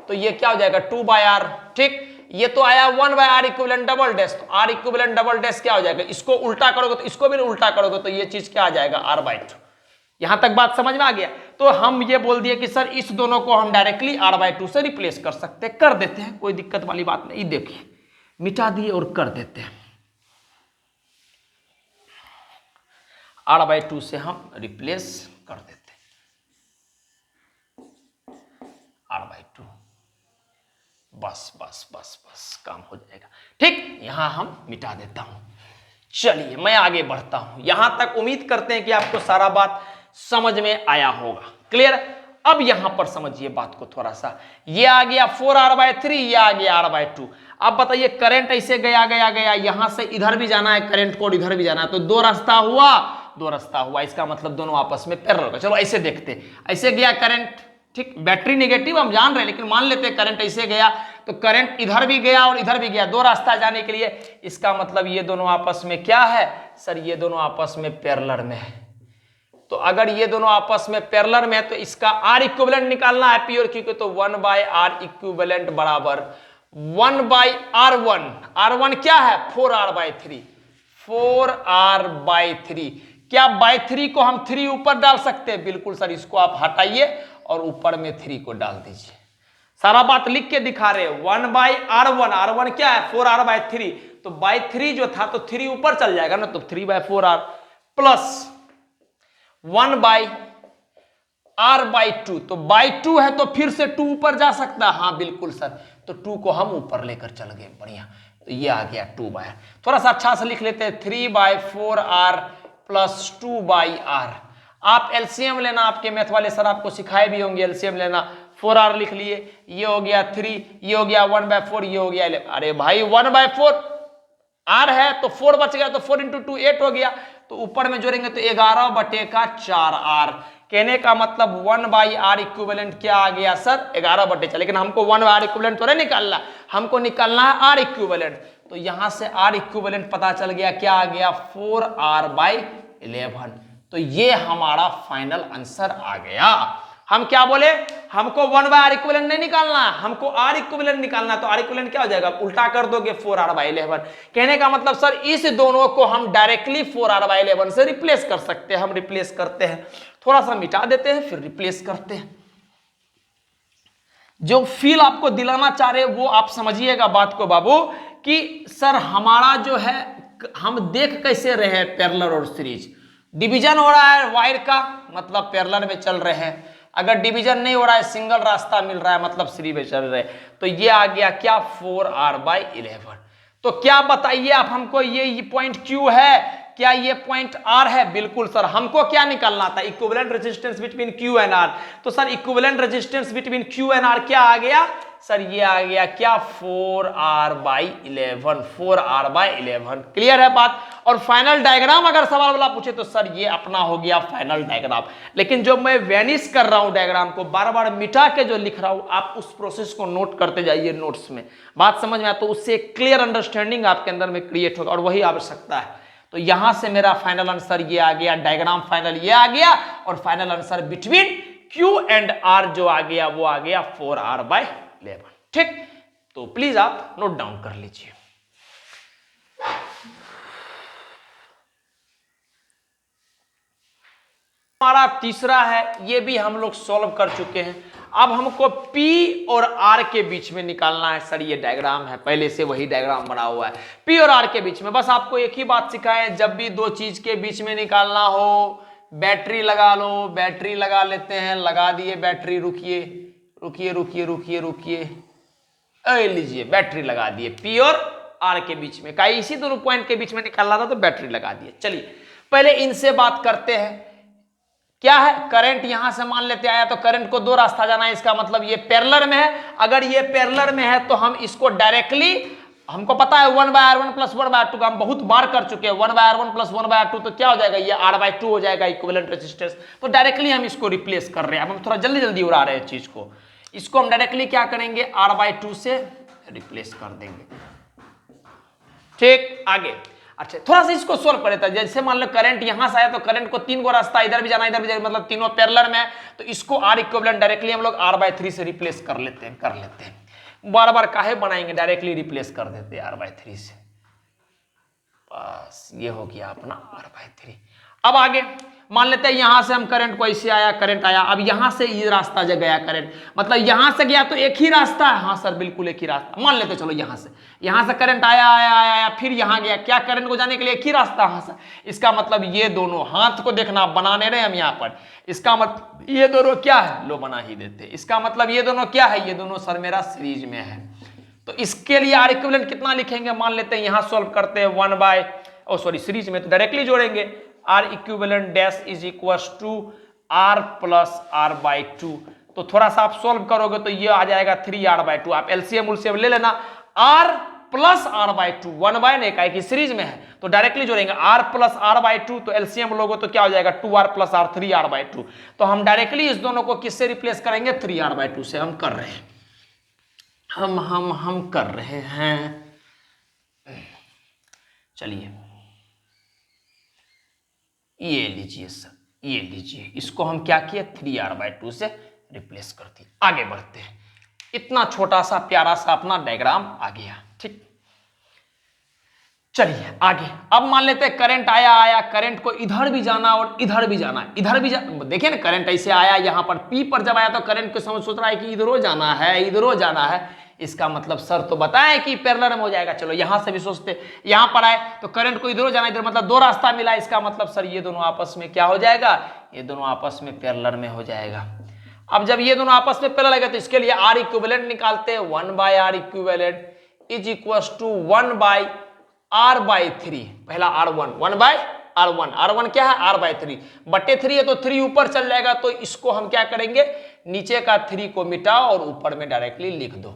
तो ये क्या हो जाएगा 2/r, ठीक। ये तो आया 1/r इक्विवेलेंट डबल डैश, तो r इक्विवेलेंट डबल डैश क्या हो जाएगा, इसको उल्टा करोगे तो इसको भी उल्टा करोगे तो ये चीज क्या आ जाएगा r/2। यहां तक बात समझ में आ गया। तो हम ये बोल दिए कि सर इस दोनों को हम डायरेक्टली r/2 से रिप्लेस कर सकते हैं, कर देते हैं, कोई दिक्कत वाली बात नहीं। देखिए मिटा दिए और कर देते हैं, r/2 से हम रिप्लेस कर देते हैं, r/2, बस बस बस बस काम हो जाएगा, ठीक। यहां हम मिटा देता हूं। चलिए मैं आगे बढ़ता हूं, यहां तक उम्मीद करते हैं कि आपको सारा बात समझ में आया होगा, क्लियर। अब यहां पर समझिए बात को थोड़ा सा, ये आ गया 4r/3, ये आ गया r/2। अब बताइए करंट ऐसे गया गया गया, यहां से इधर भी जाना है करंट को, इधर भी जाना है, तो दो रास्ता हुआ, दो रास्ता हुआ, इसका मतलब दोनों आपस में पैरेलल होगा। चलो ऐसे देखते, ऐसे गया करंट, ठीक, बैटरी नेगेटिव हम जान रहे हैं, लेकिन मान लेते हैं करंट ऐसे गया, तो करंट इधर भी गया और इधर भी गया, दो रास्ता जाने के लिए। इसका मतलब ये दोनों आपस में क्या है सर, ये दोनों आपस में पैरेलल में है। तो अगर ये दोनों आपस में पैरेलल में है तो इसका आर इक्विवेलेंट निकालना है पी और क्यू को, तो 1/r इक्विवेलेंट बराबर 1/r1। r1 क्या है 4r/3, 4r/3। क्या बाय 3 को हम 3 ऊपर डाल सकते हैं, बिल्कुल सर, इसको आप हटाइए और ऊपर में 3 को डाल दीजिए। सारा बात लिख के दिखा रहे हैं, 1/r1, r1 क्या है 4r/3, तो बाय 3 जो था तो 3 ऊपर चल जाएगा ना, तो 3/4r प्लस 1/r/2, तो बाय 2 है तो फिर से 2 ऊपर जा सकता है, हाँ बिल्कुल सर, तो 2 को हम ऊपर लेकर चल गए, बढ़िया। तो ये आ गया 2/r, थोड़ा सा अच्छा से लिख लेते हैं, 3/4r प्लस 2/r। आप एलसीएम लेना, आपके मैथ वाले सर आपको सिखाए भी होंगे एलसीएम लेना। 4r लिख लिए, ये हो गया 3, ये हो गया 1/4, ये हो गया 11। अरे भाई 1/4 r है तो 4 बच गया, तो 4 × 2 8 हो गया, तो ऊपर में जोड़ेंगे तो 11/4r। कहने का मतलब 1/r इक्विवेलेंट क्या आ गया सर 11/4, लेकिन हमको 1/r इक्विवेलेंट थोड़ा निकालना, हमको निकालना है r इक्विवेलेंट। तो यहां से r इक्विवेलेंट पता चल गया, क्या आ गया 4r/11। तो ये हमारा फाइनल आंसर आ गया। हम क्या बोले, हमको 1/r इक्विवेलेंट नहीं निकालना, हमको r इक्विवेलेंट निकालना, तो r इक्विवेलेंट क्या हो जाएगा, उल्टा कर दोगे 4r/11। कहने का मतलब सर इस दोनों को हम डायरेक्टली 4r/11 से रिप्लेस कर सकते हैं। हम रिप्लेस करते हैं, थोड़ा सा मिटा देते हैं फिर रिप्लेस करते हैं। जो फील आपको दिलाना चाह रहे वो आप समझिएगा बात को बाबू, कि सर हमारा जो है हम देख कैसे रहे हैं पैरेलल और सीरीज। डिवीजन हो रहा है वायर का, मतलब पैरेलल में चल रहे हैं। अगर डिवीजन नहीं हो रहा है, सिंगल रास्ता मिल रहा है, मतलब सीरीज में चल रहे हैं। तो ये आ गया क्या 4r/11। तो क्या बताइए आप हमको, ये पॉइंट Q है, क्या ये पॉइंट R है? बिल्कुल सर। हमको क्या निकालना था, equivalent resistance between Q and R। तो sir equivalent resistance between Q and R क्या आ गया सर, ये आ गया क्या 4r/11, 4r/11। क्लियर है बात। और फाइनल डायग्राम अगर सवाल वाला पूछे तो सर ये अपना हो गया फाइनल डायग्राम। लेकिन जो मैं वेनिश कर रहा हूं डायग्राम को, बार बार मिटा के जो लिख रहा हूं, आप उस प्रोसेस को नोट करते जाइए नोट्स में। बात समझ में आया तो उससे क्लियर अंडरस्टैंडिंग आपके अंदर में क्रिएट होगा, और वही आवश्यकता है। तो यहां से मेरा फाइनल आंसर ये आ गया, डायग्राम फाइनल ये आ गया, और final answer between Q and R जो आ गया वो आ गया 4r/11। ठीक, तो प्लीज आप नोट डाउन कर लीजिए। हमारा तीसरा है, ये भी हम लोग सॉल्व कर चुके हैं। अब हमको P और R के बीच में निकालना है। सर ये डायग्राम है, पहले से वही डायग्राम बना हुआ है। P और R के बीच में बस आपको एक ही बात सिखाएं, जब भी दो चीज के बीच में निकालना हो बैटरी लगा लो, बैटरी लगा लेते हैं, लगा दिए बैटरी। रुकिए रुकिए रुकिए रुकिए रुकिए, लीजिए बैटरी लगा दिए पी और आर के बीच में, कहीं इसी दोनों पॉइंट के बीच में निकालना था तो बैटरी लगा दिए। चलिए पहले इनसे बात करते हैं। क्या है, करंट यहां से मान लेते आया तो करंट को दो रास्ता जाना है, इसका मतलब ये पैरेलल में है। अगर ये पैरेलल में है तो हम इसको डायरेक्टली, हमको पता है 1/R1 + 1/R2 का हम बहुत बार कर चुके हैं। 1/R1 + 1/R2 तो क्या हो जाएगा, ये R/2 हो जाएगा इक्विवेलेंट रेजिस्टेंस। तो डायरेक्टली हम इसको रिप्लेस कर रहे हैं। अब हम थोड़ा जल्दी जल्दी उड़ा रहे हैं चीज को। इसको हम डायरेक्टली क्या करेंगे, R/2 से रिप्लेस कर देंगे। ठीक, आगे। अच्छा थोड़ा सा इसको सोल्व करे था। जैसे मान लो करंट यहां से आया तो करंट को तीन गो रास्ता, इधर भी जाना इधर भी जाना, मतलब तीनों पैरेलल में है। तो इसको आर इक्विवेलेंट डायरेक्टली हम लोग R/3 से रिप्लेस कर लेते हैं। बार बार काहे बनाएंगे, डायरेक्टली रिप्लेस कर देते हैं R/3 से। बस ये हो गया अपना R/3। अब आगे मान लेते हैं यहां से हम करंट को ऐसे आया, करंट आया, अब यहां से ये रास्ता जब गया करंट, मतलब यहां से गया तो एक ही रास्ता है। हाँ सर बिल्कुल एक ही रास्ता मान लेते, चलो यहां से करंट आया आया आया, फिर यहां गया, क्या करंट को जाने के लिए एक ही रास्ता यहां से। इसका मतलब ये दोनों हाथ को देखना बनाने रहे हम यहाँ पर, इसका मतलब ये दोनों क्या है, लो बना ही देते। इसका मतलब ये दोनों क्या है, ये दोनों सर मेरा सीरीज में है। तो इसके लिए आर इक्विवेलेंट कितना लिखेंगे, मान लेते हैं यहां सॉल्व करते हैं सीरीज में तो डायरेक्टली जोड़ेंगे। R equivalent dash is equals to R + R/2। तो थोड़ा सा आप सोल्व करोगे तो ये आ जाएगा 3R/2। आप एलसीएम उलसीएम ले लेना, R + R/2, 1/नहीं का की सीरीज में है तो डायरेक्टली जोड़ेंगे R + R/2। तो एलसीएम लोगो तो क्या हो जाएगा 2R + R, 3R/2। तो हम डायरेक्टली इस दोनों को किससे रिप्लेस करेंगे, 3R/2 से। हम कर रहे हैं, हम कर रहे हैं। चलिए ये लीजिए सर, ये लीजिए, इसको हम क्या किए 3R/2 से रिप्लेस कर दिए। आगे बढ़ते हैं। इतना छोटा सा प्यारा सा अपना डायग्राम आ गया। ठीक, चलिए आगे। अब मान लेते हैं करंट आया, करंट को इधर भी जाना और इधर भी जाना, देखिए ना करंट ऐसे आया, यहां पर पी पर जब आया तो करंट को सोच रहा है कि इधरों जाना है, इधरों जाना है। इसका मतलब सर तो बताएं कि पैरेलल में हो जाएगा। चलो यहां से भी सोचते, यहां पर आए तो करंट को इधरों जाना, इधर मतलब दो रास्ता मिला। इसका मतलब सर ये दोनों आपस में क्या हो जाएगा, ये दोनों आपस में पैरेलल में हो जाएगा। अब जब ये दोनों आपस में पैरेलल है तो इसके लिए आर इक्विवेलेंट निकालते हैं। 1/R equivalent is equals to 1/R/3। पहला R1, 1/R1, R1 क्या है R/3 बटे 3 है तो 3 ऊपर चल जाएगा। तो इसको हम क्या करेंगे, नीचे का 3 को मिटाओ और ऊपर में डायरेक्टली लिख दो,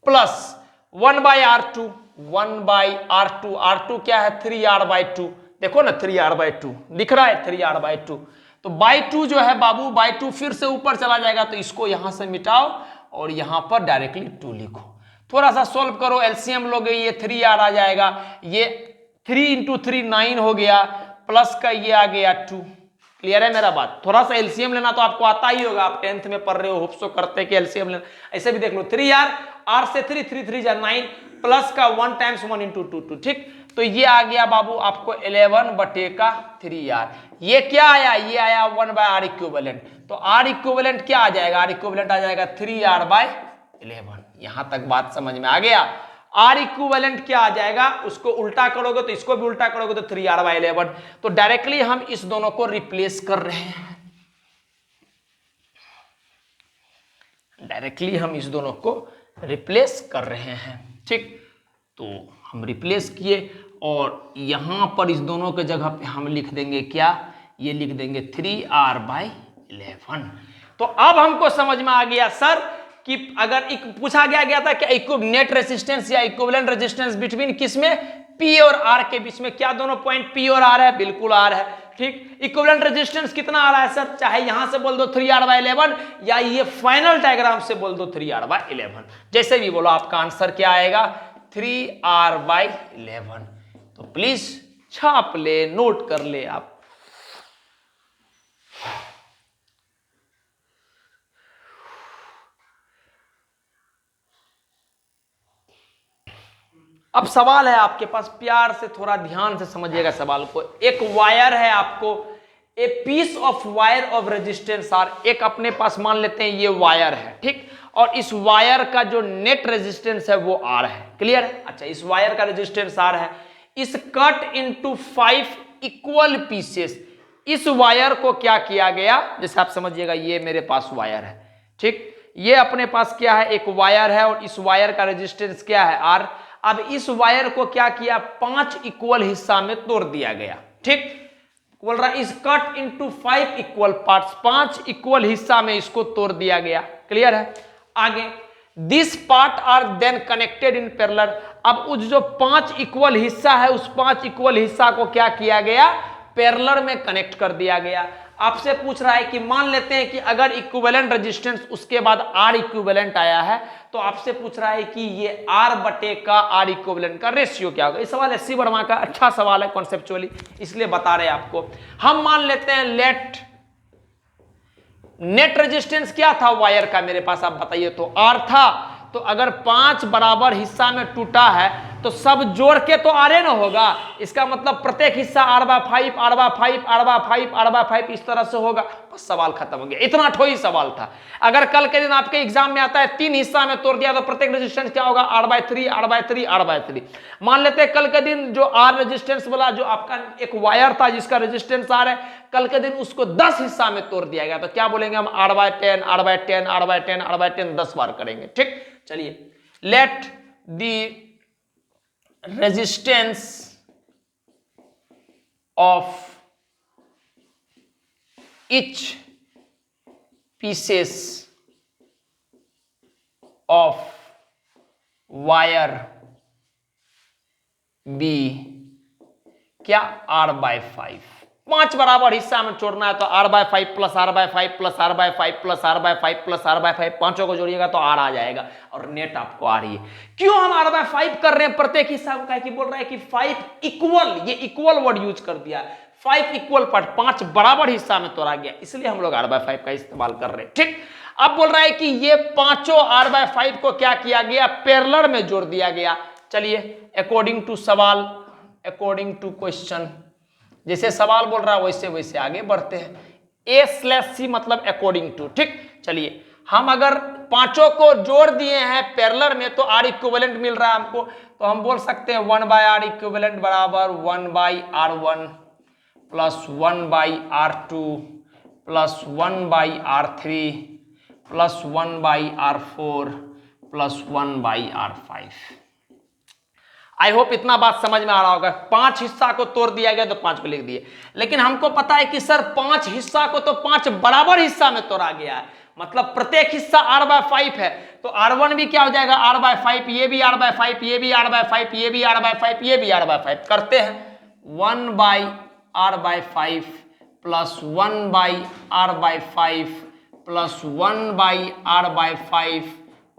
प्लस 1/R2, 1/R2, R2 क्या है 3R/2। देखो ना 3R/2 दिख रहा है, 3R/2। तो बाई 2 जो है बाबू, बाई 2 फिर से ऊपर चला जाएगा। तो इसको यहां से मिटाओ और यहां पर डायरेक्टली 2 लिखो। थोड़ा सा सोल्व करो, एलसीएम लोगे, ये 3R आ जाएगा, ये 3 × 3 9 हो गया, प्लस का ये आ गया 2। क्लियर है मेरा बात। थोड़ा सा एलसीएम लेना तो आपको आता ही होगा, आप 10th में पढ़ रहे हो, होप्सो करते हैं कि एलसीएम लेना। ऐसे भी देख लो 3R, R से 3, 3 3 9, प्लस का 1 × 1 × 2 ठीक। तो ये आ गया बाबू आपको 11/3R। ये क्या आया, ये आया 1/R इक्विवेलेंट। तो R इक्विवेलेंट क्या आ जाएगा, R इक्विवेलेंट आ जाएगा 3R/11। यहां तक बात समझ में आ गया। R इक्विवेलेंट क्या आ जाएगा, उसको उल्टा करोगे तो इसको भी उल्टा करोगे तो 3R/11। तो डायरेक्टली हम इस दोनों को रिप्लेस कर रहे हैं, डायरेक्टली हम इस दोनों को रिप्लेस कर रहे हैं। ठीक, तो हम रिप्लेस किए और यहां पर इस दोनों के जगह पे हम लिख देंगे क्या, ये लिख देंगे 3R/11। तो अब हमको समझ में आ गया सर कि अगर पूछा गया था कि नेट रेजिस्टेंस या इक्विवेलेंट रेजिस्टेंस बिटवीन किसमें, पी और आर के बीच में, क्या दोनों पॉइंट पी और आर है, बिल्कुल आर है। ठीक, इक्विवेलेंट रेजिस्टेंस कितना आ रहा है सर, चाहे यहां से बोल दो 3R/11 या ये फाइनल डायग्राम से बोल दो 3R/11, जैसे भी बोलो आपका आंसर क्या आएगा 3R/11। तो प्लीज छाप ले, नोट कर ले आप। अब सवाल है आपके पास, प्यार से थोड़ा ध्यान से समझिएगा सवाल को। एक वायर है आपको, a piece of wire of resistance R, एक अपने पास मान लेते हैं ये वायर है, ठीक, और इस वायर का जो नेट रेजिस्टेंस है वो आर है। क्लियर है। अच्छा, इस वायर का रेजिस्टेंस आर है, इस कट इनटू 5 इक्वल पीसेस, इस वायर को क्या किया गया, जैसे आप समझिएगा ये मेरे पास वायर है, ठीक, ये अपने पास क्या है, एक वायर है और इस वायर का रेजिस्टेंस क्या है, आर। अब इस वायर को क्या किया, 5 इक्वल हिस्सा में तोड़ दिया गया, ठीक, बोल रहा is cut into 5 equal parts, 5 equal हिस्सा में इसको तोड़ दिया गया। क्लियर है। आगे, this part are then connected in parallel. अब उस जो 5 इक्वल हिस्सा है, उस 5 इक्वल हिस्सा को क्या किया गया, पैरेलल में कनेक्ट कर दिया गया। आपसे पूछ रहा है कि मान लेते हैं कि अगर इक्विवेलेंट रेजिस्टेंस उसके बाद आर इक्विवेलेंट आया है, तो आपसे पूछ रहा है कि ये आर बटे का आर इक्विवेलेंट का रेशियो क्या होगा। ये सवाल एससी वर्मा का अच्छा सवाल है कॉन्सेप्चुअली, इसलिए बता रहे हैं आपको। हम मान लेते हैं लेट नेट रेजिस्टेंस क्या था वायर का मेरे पास, आप बताइए, तो आर था। तो अगर 5 बराबर हिस्सा में टूटा है तो सब जोड़ के तो आर न होगा, इसका मतलब प्रत्येक हिस्सा r/5 r/5 r/5 r/5 इस तरह से होगा। बस सवाल खत्म हो गया, इतना ठोई सवाल था। अगर कल के दिन आपके एग्जाम में आता है 3 हिस्सा में तोड़ दिया तो प्रत्येक रेजिस्टेंस क्या होगा, r/3 r/3 r/3। मान लेते हैं कल के दिन जो आर रेजिस्टेंस वाला जो आपका एक वायर था जिसका रेजिस्टेंस आर है, कल के दिन उसको 10 हिस्सा में तोड़ दिया गया, तो क्या बोलेंगे हम, r/10 r/10 r/10 r/10 10 बार करेंगे। ठीक, चलिए, let the resistance of each pieces of wire be क्या, r/5। 5 बराबर हिस्सा में छोड़ना है तो r/5 plus r/5 plus r/5 plus r/5 plus r/5, पांचों को जोड़िएगा तो r आ जाएगा और नेट आपको आ रही है। क्यों हम r/5 कर रहे हैं प्रत्येक हिस्सा को, कि बोल रहा है कि 5 इक्वल, ये इक्वल वर्ड यूज कर दिया, 5 इक्वल पार्ट, 5 बराबर हिस्सा में तोड़ा गया, इसलिए हम लोग r/5 का इस्तेमाल कर रहे हैं। ठीक, अब बोल रहा है कि ये पांचों r/5 को क्या किया गया, पैरेलल में जोड़ दिया गया। चलिए, अकॉर्डिंग टू सवाल, अकॉर्डिंग टू क्वेश्चन, जैसे सवाल बोल रहा है वैसे वैसे आगे बढ़ते हैं। a/c मतलब अकॉर्डिंग टू। ठीक, चलिए, हम अगर पांचों को जोड़ दिए हैं पैरेलल में तो आर इक्विवेलेंट मिल रहा है हमको, तो हम बोल सकते हैं 1/r इक्विवेलेंट बराबर 1/r1 plus 1/r2 plus 1/r3 plus 1/r4 plus 1/r5। I hope इतना बात समझ में आ रहा होगा। 5 हिस्सा को तोड़ दिया गया तो 5 को लिख दिए, लेकिन हमको पता है कि सर 5 हिस्सा को तो 5 बराबर हिस्सा में तोड़ा गया है, मतलब प्रत्येक हिस्सा r/5 है, तो r1 भी क्या हो जाएगा, r/5, ये भी r/5, ये भी r/5, ये भी r/5, ये भी r/5। करते हैं 1/r/5 plus 1/r/5 plus 1/r/5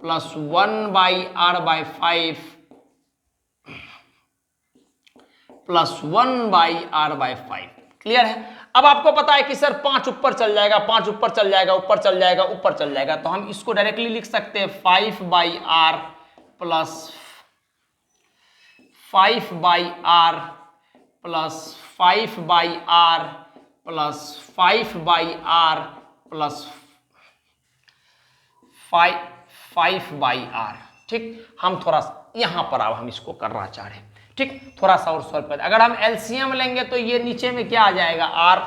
plus 1/r/5 plus 1/r/5। Clear है। अब आपको पता है कि सर 5 ऊपर चल जाएगा, 5 ऊपर चल जाएगा, ऊपर चल जाएगा, ऊपर चल जाएगा, तो हम इसको डायरेक्टली लिख सकते हैं 5/r plus 5/r plus 5/r plus 5/r plus 5/r। ठीक, हम थोड़ा यहां पर अब हम इसको करना चाह रहे हैं। ठीक, थोड़ा सा और सॉल्व कर, अगर हम एलसीएम लेंगे तो ये नीचे में क्या आ जाएगा, आर।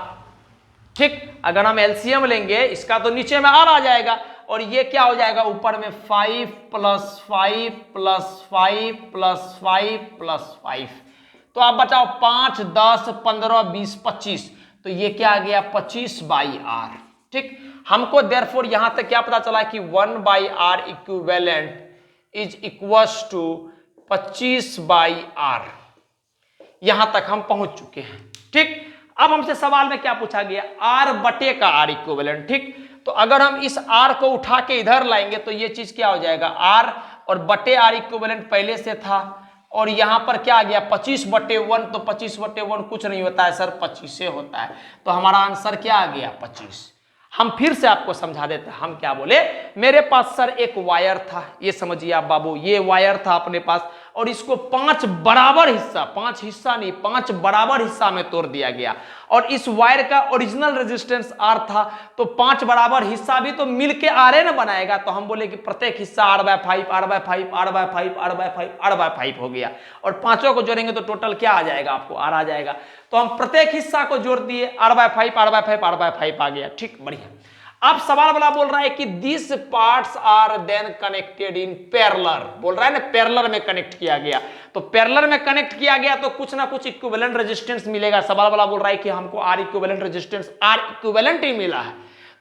ठीक, अगर हम एलसीएम लेंगे इसका तो नीचे में आर आ जाएगा और ये क्या हो जाएगा ऊपर में 5 प्लस 5 प्लस 5 प्लस 5 प्लस 5। तो आप बचाओ 5 10 15 20 25, तो ये क्या आ गया 25/r। ठीक, हमको देयरफॉर यहां तक क्या पता चला कि 1/r equivalent is equals to 25/r। यहां तक हम पहुंच चुके हैं। ठीक, अब हमसे सवाल में क्या पूछा गया, r बटे का r इक्विवेलेंट। ठीक, तो अगर हम इस r को उठा के इधर लाएंगे तो ये चीज क्या हो जाएगा, r और बटे r इक्विवेलेंट पहले से था और यहां पर क्या आ गया 25/1, तो 25/1 कुछ नहीं होता है सर, 25 से होता है, तो हमारा आंसर क्या आ गया 25। हम फिर से आपको समझा देते हैं, हम क्या बोले, मेरे पास सर एक वायर था, ये समझिए आप बाबू, ये वायर था अपने पास, और इसको 5 बराबर हिस्सा, 5 हिस्सा नहीं 5 बराबर हिस्सा में तोड़ दिया गया। और इस वायर का ओरिजिनल रेजिस्टेंस R था, तो 5 बराबर हिस्सा भी तो मिलके RA ना बनाएगा। तो हम बोले कि प्रत्येक हिस्सा R/5 R/5 R/5 R/5 R/5 हो गया, और पांचों को जोड़ेंगे तो टोटल क्या आ जाएगा, आपको R आ जाएगा। तो हम प्रत्येक हिस्सा को जोड़ दिए, R/5 R/5 R/5 आ गया। ठीक, बढ़िया। अब सवाल वाला बोल रहा है कि this parts are then connected in parallel, बोल रहा है ना पैरेलल में कनेक्ट किया गया। तो पैरेलल में कनेक्ट किया गया तो कुछ ना कुछ इक्विवेलेंट रेजिस्टेंस मिलेगा। सवाल वाला बोल रहा है कि हमको R equivalent resistance R equivalent ही मिला है,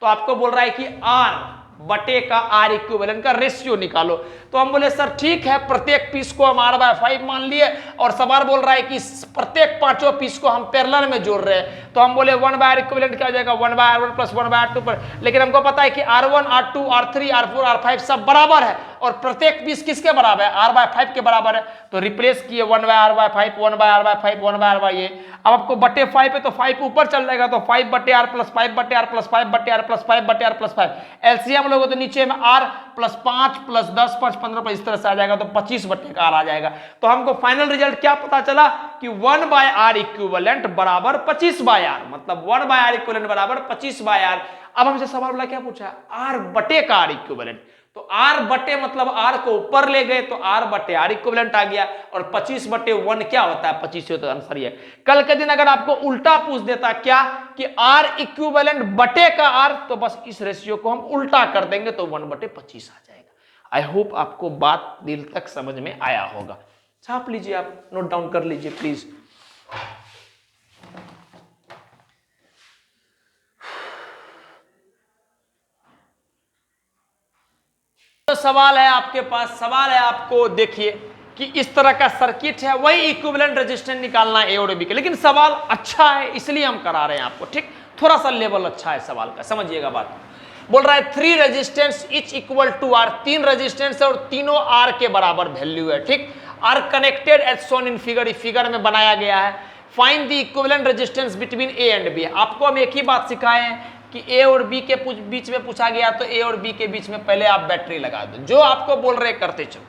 तो आपको बोल रहा है कि R बटे का R इक्विवेलेंट का रेशियो निकालो। तो हम बोले सर ठीक है, प्रत्येक पीस को हम R/5 मान लिए, और सवाल बोल रहा है कि प्रत्येक पांचों पीस को हम पैरेलल में जोड़ रहे हैं। तो हम बोले 1/R इक्विवेलेंट क्या हो जाएगा, 1/R1 प्लस 1/R2 पर। लेकिन हमको पता है कि R1 R2 R3 R4 R5 सब बराबर है, और प्रत्येक पीस किसके बराबर है, R/5 के बराबर है। तो रिप्लेस किए 1/R/5 1/R/5 1/R ये। अब आपको बटे 5 है तो 5 ऊपर चल जाएगा, तो 5/R plus 5/R plus 5/R plus 5/R plus 5 LCM लोगे तो नीचे में R प्लस 5 प्लस 10 5 15 पर इस तरह से आ जाएगा, तो 25/R आ जाएगा। तो हमको फाइनल रिजल्ट क्या पता चला कि 1/R इक्विवेलेंट बराबर 25/R, मतलब 1/R इक्विवेलेंट बराबर 25/R। अब हमसे सवाल वाला क्या पूछा, R बटे का R इक्विवेलेंट। तो R बटे मतलब R को ऊपर ले गए तो R बटे R इक्विवेलेंट आ गया, और 25/1 क्या होता है, 25 होता है, आंसर ये। कल के दिन अगर आपको उल्टा पूछ देता क्या कि R इक्विवेलेंट बटे का R, तो बस इस रेशियो को हम उल्टा कर देंगे तो 1/25 आ जाएगा। आई होप आपको बात दिल तक समझ में आया होगा। छाप लीजिए, आप नोट डाउन कर लीजिए प्लीज। तो सवाल है आपके पास, सवाल है आपको, देखिए कि इस तरह का सर्किट है, वही इक्विवेलेंट रेजिस्टेंस निकालना है ए और बी के। लेकिन सवाल अच्छा है इसलिए हम करा रहे हैं आपको, ठीक, थोड़ा सा लेवल अच्छा है सवाल का, समझिएगा बात। बोल रहा है 3 resistance each equal to R, 3 resistance है और तीनों R के बराबर वैल्यू है, ठीक। Are connected as shown in figure, figure में बनाया गया है। Find the equivalent resistance between A and B. आपको हम एक ही बात सिखाए हैं कि ए और बी के बीच में पूछा गया तो ए और बी के बीच में पहले आप बैटरी लगा दो, जो आपको बोल रहे करते चलो।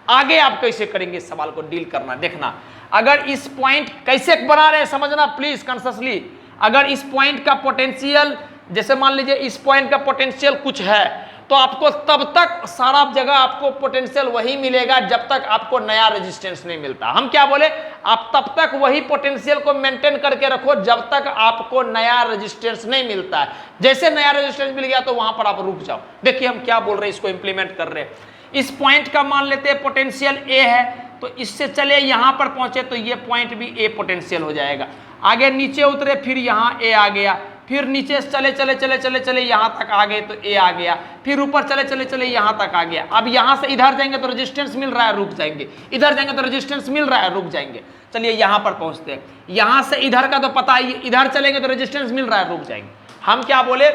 आगे आप कैसे करेंगे इस सवाल को डील करना, देखना। अगर इस पॉइंट कैसे बना रहे हैं समझना प्लीज कॉन्शियसली। अगर इस पॉइंट का पोटेंशियल, जैसे मान लीजिए इस पॉइंट का पोटेंशियल कुछ है, तो आपको तब तक सारा जगह आपको पोटेंशियल वही मिलेगा जब तक आपको नया रेजिस्टेंस नहीं मिलता। हम क्या बोले, आप तब तक वही पोटेंशियल को मेंटेन करके रखो जब तक आपको नया रेजिस्टेंस नहीं मिलता है। जैसे नया रेजिस्टेंस मिल गया तो वहां पर आप रुक जाओ। देखिए हम क्या बोल रहे हैं, इसको इंप्लीमेंट कर रहे हैं। इस पॉइंट का मान लेते हैं पोटेंशियल ए है, तो इससे चले यहां पर पहुंचे तो ये पॉइंट भी ए पोटेंशियल हो जाएगा। आगे नीचे उतरे फिर यहां ए आ गया, फिर नीचे चले चले चले चले चले यहां तक आ गए तो ए आ गया, फिर ऊपर चले चले चले यहां तक आ गया। अब यहां से इधर जाएंगे तो रेजिस्टेंस मिल रहा है, रुक जाएंगे। इधर जाएंगे तो रेजिस्टेंस मिल रहा है, रुक जाएंगे। चलिए यहां पर पहुंचते हैं। यहां से इधर का तो पता ही, इधर चलेंगे तो रेजिस्टेंस मिल रहा है, रुक जाएंगे। हम क्या बोले,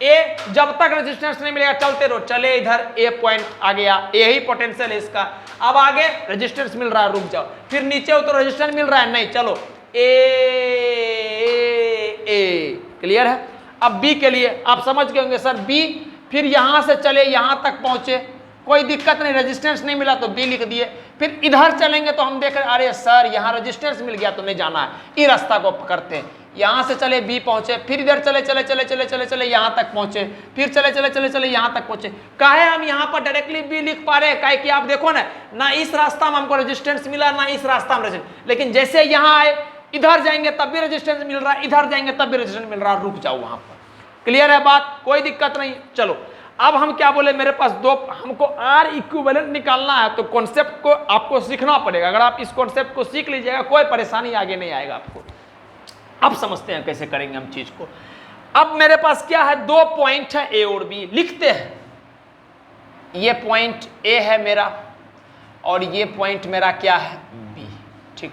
ए जब तक रेजिस्टेंस नहीं मिलेगा चलते रहो। चले इधर ए पॉइंट आ गया, ए ही पोटेंशियल है इसका। अब आगे रेजिस्टेंस मिल रहा है, रुक जाओ। फिर नीचे उतर, रेजिस्टेंस मिल रहा है, नहीं, चलो ए क्लियर है। अब बी के लिए आप समझ गए होंगे सर बी, फिर यहां से चले यहां तक पहुंचे, कोई दिक्कत नहीं, रेजिस्टेंस नहीं मिला तो बी लिख दिए। फिर इधर चलेंगे तो हम देख रहे अरे सर यहां रेजिस्टेंस मिल गया तो नहीं जाना है, इस रास्ता को पकड़ते हैं। यहां से चले बी पहुंचे, फिर इधर चले चले चले चले चले चले यहां तक पहुंचे, फिर चले चले चले चले यहां तक पहुंचे। काहे हम यहां पर डायरेक्टली बी लिख पा रहे हैं, काहे कि आप देखो ना इस रास्ता में हमको रेजिस्टेंस मिला, ना इस रास्ता में रेजिस्टेंस। लेकिन जैसे यहां आए, इधर जाएंगे तब भी रेजिस्टेंस मिल रहा है, इधर जाएंगे तब भी रेजिस्टेंस मिल रहा है, रुक जाओ वहां पर। क्लियर है बात, कोई दिक्कत नहीं। चलो अब हम क्या बोले, मेरे पास दो, हमको आर इक्विवेलेंट निकालना है, तो कॉन्सेप्ट को आपको सीखना पड़ेगा। अगर आप इस कॉन्सेप्ट को सीख लीजिएगा कोई परेशानी आगे नहीं आएगा आपको। अब समझते हैं कैसे करेंगे हम चीज को। अब मेरे पास क्या है, दो पॉइंट है ए और बी, लिखते हैं। ये पॉइंट ए है मेरा और ये पॉइंट मेरा क्या है, बी, ठीक।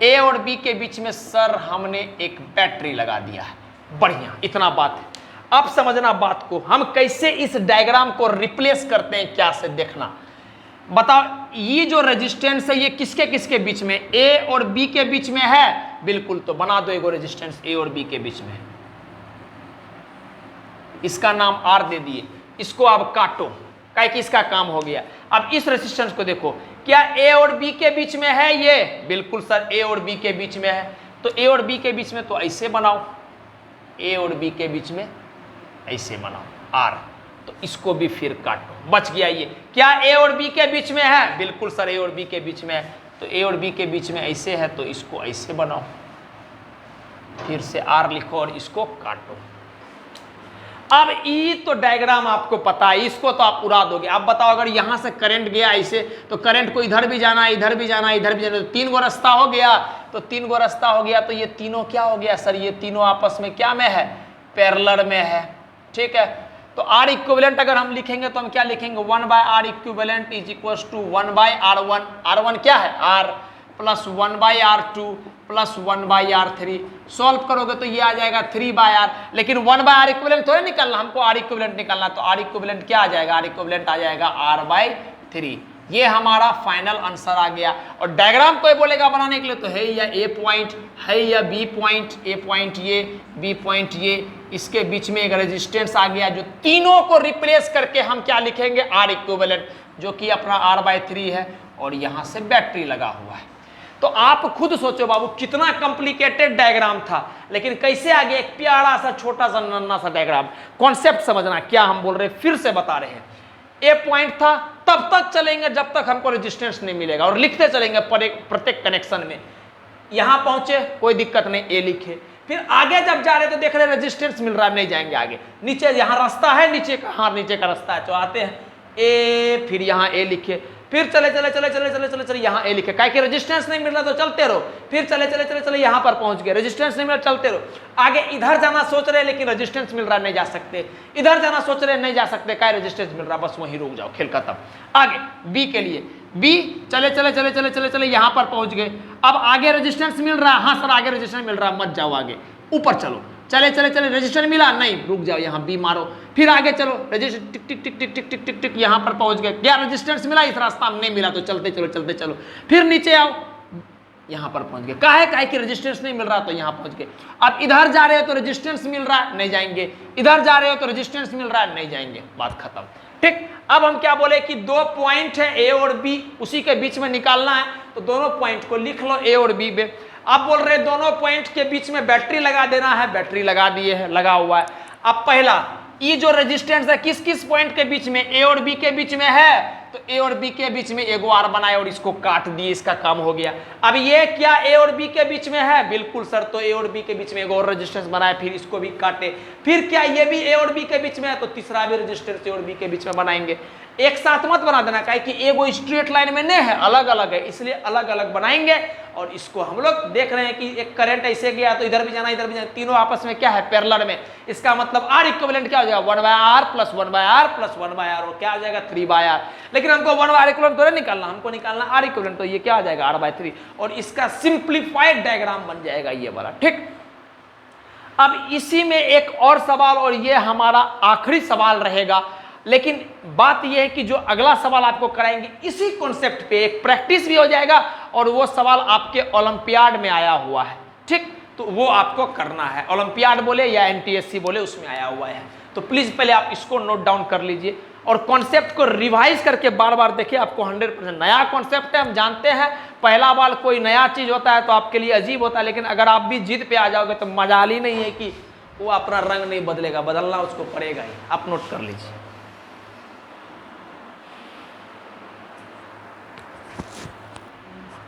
ए और बी के बीच में सर हमने एक बैटरी लगा दिया है, बढ़िया, इतना बात है। अब समझना बात को, हम कैसे इस डायग्राम को रिप्लेस करते हैं, क्या से देखना। बताओ ये जो रेजिस्टेंस है ये किसके किसके बीच में, ए और बी के बीच में है, बिल्कुल। तो बना दो एगो रेजिस्टेंस ए और बी के बीच में, इसका नाम आर दे दिए, इसको आप काटो, क्या कि इसका काम हो गया। अब इस रेजिस्टेंस को देखो, क्या ए और बी के बीच में है ये? बिल्कुल सर, ए और बी के बीच में है। तो ए और बी के बीच में तो ऐसे बनाओ, ए और बी के बीच में ऐसे बनाओ आर, तो इसको भी फिर काटो, बच गया ये। क्या ए और बी के बीच में है? बिल्कुल सर, ए और बी के बीच में है। तो ए और बी के बीच में ऐसे है, तो इसको ऐसे बनाओ, फिर से आर लिखो और इसको काटो। अब ई तो डायग्राम आपको पता है, इसको तो आप उड़ा दोगे। अब बताओ, अगर यहां से करंट गया ऐसे, तो करंट को इधर भी जाना है, इधर भी जाना है, इधर भी जाना है, तो 3 गो रास्ता हो गया। तो 3 गो रास्ता हो गया, तो ये तीनों क्या हो गया सर? ये तीनों आपस में क्या में है? पैरेलल में है। ठीक है, तो आर इक्विवेलेंट अगर हम लिखेंगे तो हम क्या लिखेंगे? 1/r equivalent is equal to 1/r1। r1 क्या है? r plus 1/r2 plus 1/r3। Solve करोगे तो ये आ जाएगा 3/r, लेकिन 1/r इक्विवेलेंट थोड़े निकालना, हमको r इक्विवेलेंट निकालना। तो r इक्विवेलेंट क्या आ जाएगा? r इक्विवेलेंट आ जाएगा r/3। ये हमारा फाइनल आंसर आ गया। और डायग्राम कोई बोलेगा बनाने के लिए तो है या ए पॉइंट, है या बी पॉइंट, ए पॉइंट ये, बी पॉइंट ये, इसके बीच में एक रेजिस्टेंस आ गया, जो तीनों को रिप्लेस करके हम क्या लिखेंगे? आर इक्विवेलेंट, जो कि अपना r/3 है, और यहां से बैटरी लगा हुआ है। तो आप खुद सोचो बाबू, कितना कॉम्प्लिकेटेड डायग्राम था, लेकिन कैसे आगे एक प्यारा सा छोटा सा नन्ना सा डायग्राम। कॉन्सेप्ट समझना क्या हम बोल रहे हैं, फिर से बता रहे हैं। ए पॉइंट था, तब तक चलेंगे जब तक हमको रेजिस्टेंस नहीं मिलेगा, और लिखते चलेंगे प्रत्येक कनेक्शन में। यहां पहुंचे कोई दिक्कत नहीं, ए लिखे। फिर आगे जब जा रहे तो देख रहे रेजिस्टेंस मिल रहा है, नहीं जाएंगे आगे। नीचे यहां रास्ता है, नीचे का, हाँ नीचे का रास्ता है, तो आते हैं ए, फिर यहां ए लिखे। फिर चले चले चले चले चले चले चले यहाँ ए लिखे, काहे कि रेजिस्टेंस नहीं मिल रहा तो चलते रहो। फिर चले चले चले चले यहाँ पर पहुंच गए, रेजिस्टेंस नहीं मिल रहा, चलते रहो। आगे इधर जाना सोच रहे लेकिन रेजिस्टेंस मिल रहा, नहीं जा सकते। इधर जाना सोच रहे, नहीं जा सकते, काय रेजिस्टेंस मिल रहा, बस वहीं रुक जाओ, खेल खत्म। आगे बी के लिए, बी चले चले चले चले चले चले यहाँ पर पहुंच गए। अब आगे रेजिस्टेंस मिल रहा है, हाँ सर आगे रेजिस्टेंस मिल रहा, मत जाओ आगे, ऊपर चलो। चले चले चले रेजिस्टेंस मिला, नहीं रुक जाओ, यहाँ बी मारो। फिर आगे चलो, रेजिस्टेंस टिक टिक टिक टिक टिक टिक टिक टिक यहाँ पर पहुंच गए। क्या रेजिस्टेंस मिला? इस रास्ता में नहीं मिला, तो चलते चलो चलते चलो। फिर नीचे आओ, यहाँ पर पहुंच गए। काहे कि रेजिस्टेंस नहीं मिल रहा, तो यहाँ पहुंच गए। अब इधर जा रहे हो तो रेजिस्टेंस मिल रहा है, नहीं जाएंगे। इधर जा रहे हो तो रेजिस्टेंस मिल रहा है, नहीं जाएंगे, बात खत्म। ठीक, अब हम क्या बोले कि 2 पॉइंट है ए और बी, उसी के बीच में निकालना है, तो दोनों पॉइंट को लिख लो ए और बी में। अब बोल रहे दोनों पॉइंट के बीच में बैटरी लगा देना है, बैटरी लगा दिए है, लगा हुआ है। अब पहला, ये जो रेजिस्टेंस है किस किस पॉइंट के बीच में? ए और बी के बीच में है, तो ए और बी के बीच में एगो आर बनाए और इसको काट दिए, इसका काम हो गया। अब ये क्या ए और बी के बीच में है? बिल्कुल सर, तो ए और बी के बीच में एगो और रेजिस्टेंस बनाए, फिर इसको भी काटे। फिर क्या ये भी ए और बी के बीच में है, तो तीसरा भी रेजिस्टेंस ए और बी के बीच में बनाएंगे। एक साथ मत बना देना, काहे कि एगो स्ट्रेट लाइन में नहीं है, अलग अलग है, इसलिए अलग अलग बनाएंगे। और इसको हम लोग देख रहे हैं कि एक करंट ऐसे गया तो इधर भी जाना, इधर भी जाना, तीनों आपस में क्या है? पैरेलल में। इसका मतलब आर इक्विवेलेंट क्या हो जाएगा? 1/r plus 1/r plus 1/r, और क्या आ जाएगा? 3/r। लेकिन हमको 1/r इक्विवेलेंट थोड़ा निकालना, हमको निकालना आर इक्विवेलेंट, तो ये क्या आ जाएगा? r/3, और इसका सिंप्लीफाइड डायग्राम बन जाएगा ये वाला। ठीक, अब इसी में एक और सवाल, और ये हमारा आखिरी सवाल रहेगा। लेकिन बात यह है कि जो अगला सवाल आपको कराएंगे इसी कॉन्सेप्ट पे, एक प्रैक्टिस भी हो जाएगा, और वो सवाल आपके ओलंपियाड में आया हुआ है। ठीक, तो वो आपको करना है, ओलंपियाड बोले या NTSC बोले, उसमें आया हुआ है। तो प्लीज पहले आप इसको नोट डाउन कर लीजिए और कॉन्सेप्ट को रिवाइज करके बार बार देखिए। आपको 100% नया कॉन्सेप्ट है, हम जानते हैं। पहला बार कोई नया चीज होता है तो आपके लिए अजीब होता है, लेकिन अगर आप भी जिद पे आ जाओगे तो मजाल ही नहीं है कि वो अपना रंग नहीं बदलेगा, बदलना उसको पड़ेगा ही। आप नोट कर लीजिए।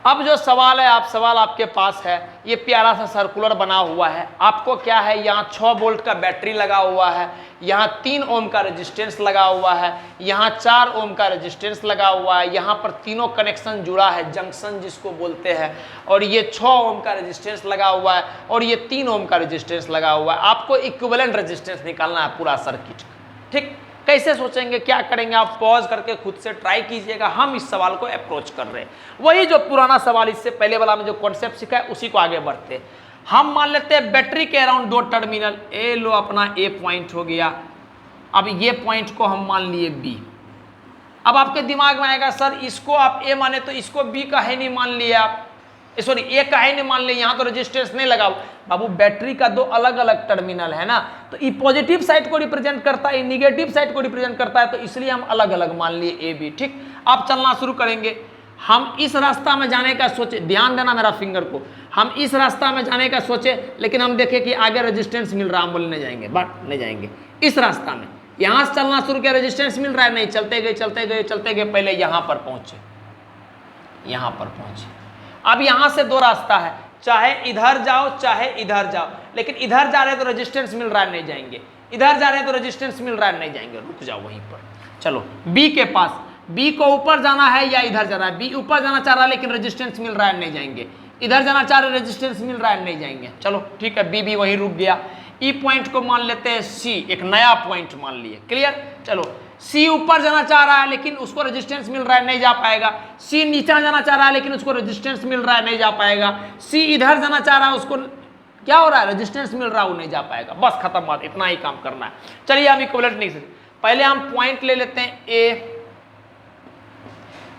अब जो सवाल है, आप सवाल आपके पास है, ये प्यारा सा सर्कुलर बना हुआ है। आपको क्या है, यहाँ 6 वोल्ट का बैटरी लगा हुआ है, यहाँ 3 ओम का रेजिस्टेंस लगा हुआ है, यहाँ 4 ओम का रेजिस्टेंस लगा हुआ है, यहाँ पर तीनों कनेक्शन जुड़ा है, जंक्शन जिसको बोलते हैं, और ये 6 ओम का रेजिस्टेंस लगा हुआ है, और ये 3 ओम का रेजिस्टेंस लगा हुआ है। आपको इक्विवेलेंट रेजिस्टेंस निकालना है पूरा सर्किट। ठीक, कैसे सोचेंगे, क्या करेंगे? आप पॉज करके खुद से ट्राई कीजिएगा। हम इस सवाल को अप्रोच कर रहे हैं, वही जो पुराना सवाल, इससे पहले वाला में जो कॉन्सेप्ट सीखा है उसी को आगे बढ़ते हैं। हम मान लेते हैं बैटरी के अराउंड 2 टर्मिनल, ए लो अपना ए पॉइंट हो गया। अब ये पॉइंट को हम मान लिए बी। अब आपके दिमाग में आएगा, सर इसको आप ए माने तो इसको बी का है नहीं मान लिया आप, सॉरी ए का है नहीं मान ले, यहाँ तो रेजिस्टेंस नहीं लगाओ बाबू, बैटरी का दो अलग अलग टर्मिनल है ना, तो ये पॉजिटिव साइड को रिप्रेजेंट करता है, निगेटिव साइड को रिप्रेजेंट करता है, तो इसलिए हम अलग अलग मान लिए ए बी। ठीक, अब चलना शुरू करेंगे। हम इस रास्ता में जाने का सोचे, ध्यान देना मेरा फिंगर को, हम इस रास्ता में जाने का सोचे, लेकिन हम देखें कि आगे रेजिस्टेंस मिल रहा, हम बोलने जाएंगे बट नहीं जाएंगे इस रास्ता में। यहाँ से चलना शुरू किया, रेजिस्टेंस मिल रहा है, नहीं, चलते गए चलते गए चलते गए, पहले यहाँ पर पहुँचे, यहाँ पर पहुँचे। अब यहाँ से दो रास्ता है, चाहे इधर जाओ चाहे इधर जाओ, लेकिन इधर जा रहे तो रेजिस्टेंस मिल रहा है, नहीं जाएंगे, इधर जा रहे हैं तो रेजिस्टेंस मिल रहा है, नहीं जाएंगे, रुक जाओ वहीं पर। चलो बी के पास, बी को ऊपर जाना है या इधर जाना है, बी ऊपर जाना चाह रहा है लेकिन रेजिस्टेंस मिल रहा है, नहीं जाएंगे, इधर जाना चाह रहे रेजिस्टेंस मिल रहा है, नहीं जाएंगे। चलो ठीक है, बी भी वहीं रुक गया। ई पॉइंट को मान लेते हैं सी, एक नया पॉइंट मान लिए, क्लियर। चलो सी ऊपर जाना चाह रहा है लेकिन उसको रेजिस्टेंस मिल रहा है, नहीं जा पाएगा। सी नीचे जाना चाह रहा है लेकिन उसको रेजिस्टेंस मिल रहा है, नहीं जा पाएगा। सी इधर जाना चाह रहा है, उसको क्या हो रहा है, रेजिस्टेंस मिल रहा है, वो नहीं जा पाएगा। बस खत्म बात, इतना ही काम करना है। चलिए हम इक्विवेलेंट नहीं सकते, पहले हम पॉइंट ले लेते हैं ए,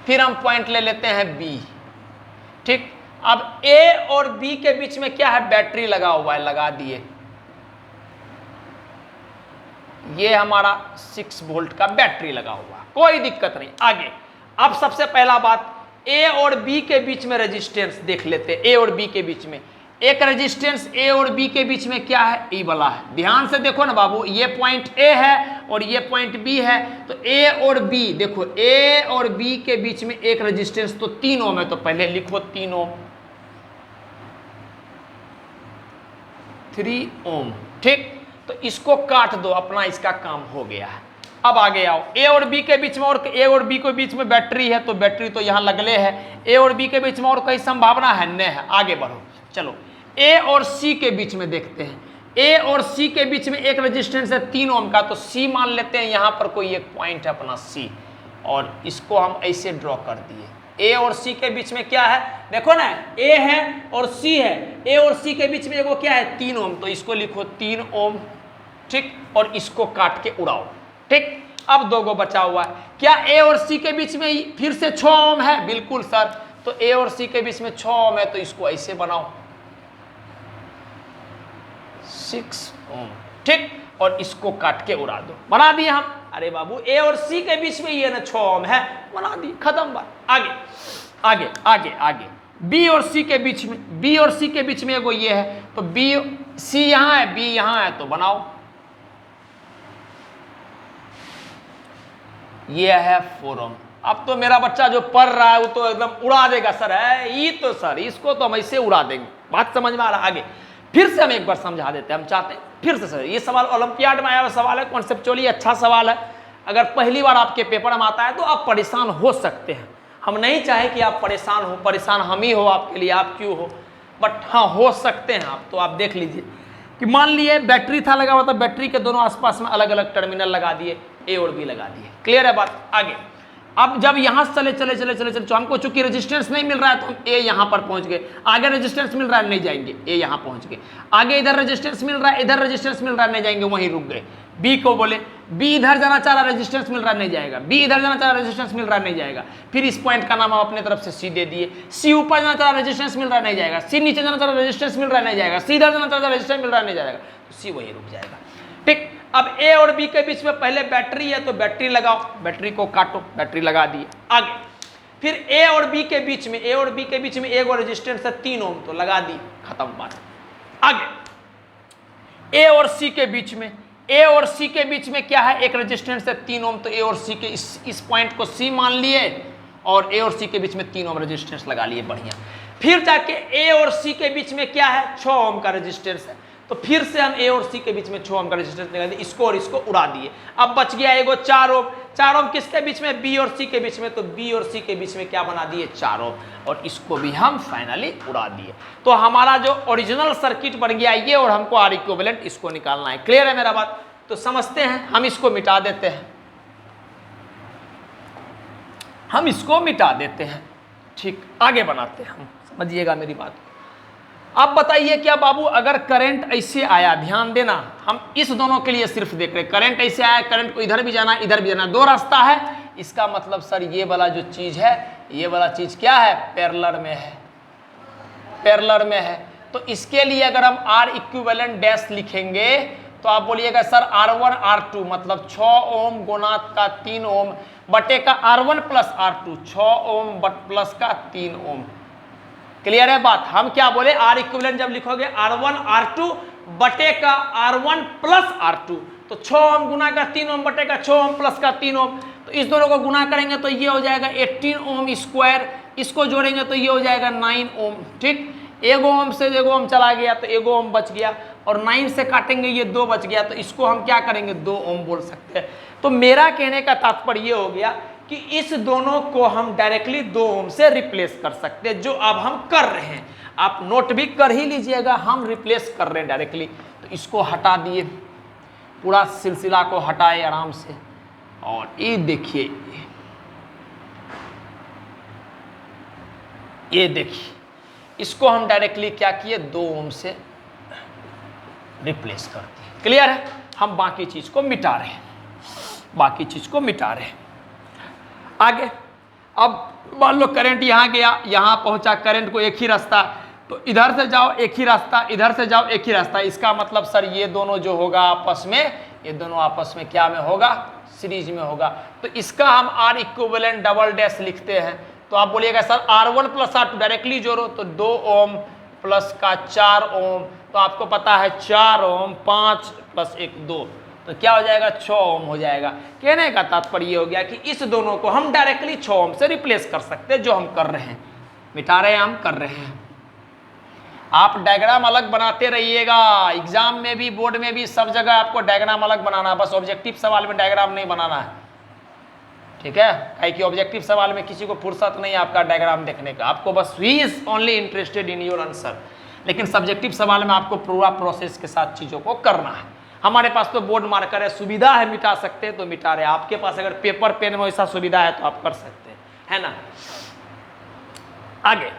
फिर हम पॉइंट ले लेते हैं बी। ठीक, अब ए और बी के बीच में क्या है, बैटरी लगा हुआ है, लगा दिए। ये हमारा 6 वोल्ट का बैटरी लगा हुआ है, कोई दिक्कत नहीं। आगे अब सबसे पहला बात, ए और बी के बीच में रेजिस्टेंस देख लेते हैं। ए और बी के बीच में एक रेजिस्टेंस ए और बी के बीच में क्या है, ई वाला है। ध्यान से देखो ना बाबू, ये पॉइंट ए है और ये पॉइंट बी है, तो ए और बी देखो, ए और बी के बीच में एक रेजिस्टेंस तो 3 ओम है, तो पहले लिखो 3 ओम, 3 ओम। ठीक, तो इसको काट दो, अपना इसका काम हो गया है। अब आगे आओ, ए और बी के बीच में, और ए और बी के बीच में बैटरी है, तो बैटरी तो यहाँ लगले है। ए और बी के बीच में और कोई संभावना है, नहीं है। आगे बढ़ो, चलो ए और सी के बीच में देखते हैं। ए और सी के बीच में एक रेजिस्टेंस है 3 ओम का, तो सी मान लेते हैं, यहाँ पर कोई एक पॉइंट है अपना सी, और इसको हम ऐसे ड्रॉ कर दिए। ए और सी के बीच में क्या है, देखो ना, ए है और सी है, ए और सी के बीच में एगो क्या है, 3 ओम, तो इसको लिखो 3 ओम। ठीक, और इसको काट के उड़ाओ। ठीक, अब 2 गो बचा हुआ है। क्या ए और सी के बीच में फिर से 6 ओम है, बिल्कुल सर, तो ए और सी के बीच में 6 ओम है, तो इसको ऐसे बनाओ 6 ओम। ठीक, और इसको काट के उड़ा दो, बना दिए हम। अरे बाबू, ए और सी के बीच में ये ना 6 ओम है, बना दी, खत्म बात। आगे आगे आगे आगे, बी और सी के बीच में, बी और सी के बीच में एगो ये है, तो बी सी यहाँ है, बी यहाँ है, तो बनाओ, ये है 4 ओम। अब तो मेरा बच्चा जो पढ़ रहा है वो तो एकदम उड़ा देगा, सर है ये तो, सर इसको तो हम ऐसे उड़ा देंगे। बात समझ में आ रहा है? आगे फिर से हम एक बार समझा देते हैं, हम चाहते हैं फिर से। सर ये सवाल ओलंपियाड में आया हुआ सवाल है, कॉन्सेप्चुअली अच्छा सवाल है। अगर पहली बार आपके पेपर में आता है तो आप परेशान हो सकते हैं, हम नहीं चाहे कि आप परेशान हो, परेशान हम ही हो आपके लिए, आप क्यों हो, बट हाँ हो सकते हैं आप। तो आप देख लीजिए कि मान लिए बैटरी था लगा हुआ था, बैटरी के दोनों आसपास में अलग अलग टर्मिनल लगा दिए, ए और बी लगा दिए। क्लियर है बात? आगे अब जब यहाँ से चले चले चले चले चले, तो हमको चूंकि रेजिस्टेंस नहीं मिल रहा है तो हम ए यहाँ पर पहुँच गए। आगे रेजिस्टेंस मिल रहा है, नहीं जाएंगे, ए यहाँ पहुँच गए। आगे इधर रेजिस्टेंस मिल रहा है, इधर रेजिस्टेंस मिल रहा है, नहीं जाएंगे, वहीं रुक गए। बी को बोले, बी इधर जाना चाह रहा है, रेजिस्टेंस मिल रहा है, नहीं जाएगा। बी इधर जाना चाह रहा है, रेजिस्टेंस मिल रहा है, नहीं जाएगा। फिर इस पॉइंट का नाम हम अपने तरफ से सी दे दिए। सी ऊपर जाना चाह रहा है, रेजिस्टेंस मिल रहा है, नहीं जाएगा। सी नीचे जाना चाह रहा है, रेजिस्टेंस मिल रहा है, नहीं जाएगा। सी इधर जाना चाह रहा है, रेजिस्टेंस मिल रहा है, नहीं जाएगा, तो सी वहीं रुक जाएगा। ठीक, अब ए और बी के बीच में पहले बैटरी है तो बैटरी लगाओ, बैटरी को काटो, बैटरी लगा दिए। आगे फिर ए और बी के बीच में, ए और बी के बीच में एक और रेजिस्टेंस है 3 ओम, तो लगा दी, खत्म बात। आगे ए और सी के बीच में, ए और सी के बीच में क्या है, एक रेजिस्टेंस है 3 ओम, तो ए और सी के इस पॉइंट को सी मान लिए और ए और सी के बीच में 3 ओम रेजिस्टेंस लगा लिए, बढ़िया। फिर जाके ए और सी के बीच में क्या है, 6 ओम का रेजिस्टेंस है, तो फिर से हम ए और सी के बीच में 6 ओम का रेजिस्टेंस लगा दिए, इसको और इसको उड़ा दिए। अब बच गया एगो 4 ओम। 4 ओम किसके बीच में, बी और सी के बीच में, तो बी और सी के बीच में क्या बना दिए, 4 ओम, और इसको भी हम फाइनली उड़ा दिए। तो हमारा जो ओरिजिनल सर्किट बन गया ये, और हमको आर इक्विवेलेंट इसको निकालना है। क्लियर है मेरा बात? तो समझते हैं, हम इसको मिटा देते हैं, हम इसको मिटा देते हैं। ठीक, आगे बनाते हैं हम, समझिएगा मेरी बात। अब बताइए क्या बाबू, अगर करंट ऐसे आया, ध्यान देना, हम इस दोनों के लिए सिर्फ देख रहे हैं, करंट ऐसे आया, करंट को इधर भी जाना इधर भी जाना, 2 रास्ता है, इसका मतलब सर ये वाला जो चीज है, ये वाला चीज क्या है, पैरेलल में है। पैरेलल में है। तो इसके लिए अगर हम R इक्विवेलेंट डैश लिखेंगे तो आप बोलिएगा सर R1 R2 मतलब 6 ओम गुना का 3 ओम बटे का R1 plus R2 6 ohm plus का 3 ओम। क्लियर है बात? हम क्या बोले, R इक्विवेलेंट जब लिखोगे R1 R2 बटे का R1 प्लस R2 तो 6 ओम गुना का 3 ओम बटे का 6 ओम प्लस का 3 ओम। तो इस दोनों को गुना करेंगे तो ये हो जाएगा 18 ओम स्क्वायर, इसको जोड़ेंगे तो ये हो जाएगा 9 ओम। ठीक, 1 ओम से 1 ओम चला गया तो 1 ओम बच गया और 9 से काटेंगे ये 2 बच गया तो इसको हम क्या करेंगे 2 ओम बोल सकते हैं। तो मेरा कहने का तात्पर्य ये हो गया कि इस दोनों को हम डायरेक्टली 2 ओम से रिप्लेस कर सकते हैं, जो अब हम कर रहे हैं। आप नोट भी कर ही लीजिएगा, हम रिप्लेस कर रहे हैं डायरेक्टली। तो इसको हटा दिए, पूरा सिलसिला को हटाए आराम से और ये देखिए, ये देखिए इसको हम डायरेक्टली क्या किए 2 ओम से रिप्लेस कर दिए। क्लियर है? हम बाकी चीज को मिटा रहे हैं, बाकी चीज को मिटा रहे हैं। आगे अब मान लो करंट यहां गया, यहां पहुंचा, करंट को एक ही रास्ता, तो इधर से जाओ एक ही रास्ता, इधर से जाओ एक ही रास्ता। इसका मतलब सर ये दोनों जो होगा आपस में, ये दोनों आपस में क्या में होगा, सीरीज में होगा। तो इसका हम R इक्विवेलेंट डबल डैश लिखते हैं। तो आप बोलिएगा sir R1 plus R2 directly जोड़ो तो 2 ओम प्लस का 4 ओम, तो आपको पता है 4 ओम 5 प्लस 1 2, तो क्या हो जाएगा 6 ओम हो जाएगा। कहने का तात्पर्य ये हो गया कि इस दोनों को हम डायरेक्टली 6 ओम से रिप्लेस कर सकते हैं, जो हम कर रहे हैं, मिटा रहे हैं, हम कर रहे हैं। आप डायग्राम अलग बनाते रहिएगा, एग्जाम में भी बोर्ड में भी सब जगह आपको डायग्राम अलग बनाना है, बस ऑब्जेक्टिव सवाल में डायग्राम नहीं बनाना है। ठीक है, काहे कि ऑब्जेक्टिव सवाल में किसी को फुर्सत नहीं है आपका डायग्राम देखने का, आपको बस he is only interested in your answer. लेकिन सब्जेक्टिव सवाल में आपको पूरा प्रोसेस के साथ चीज़ों को करना है। हमारे पास तो बोर्ड मार्कर है, सुविधा है, मिटा सकते हैं तो मिटा रहे हैं। आपके पास अगर पेपर पेन में वैसा सुविधा है तो आप कर सकते हैं, है ना। आगे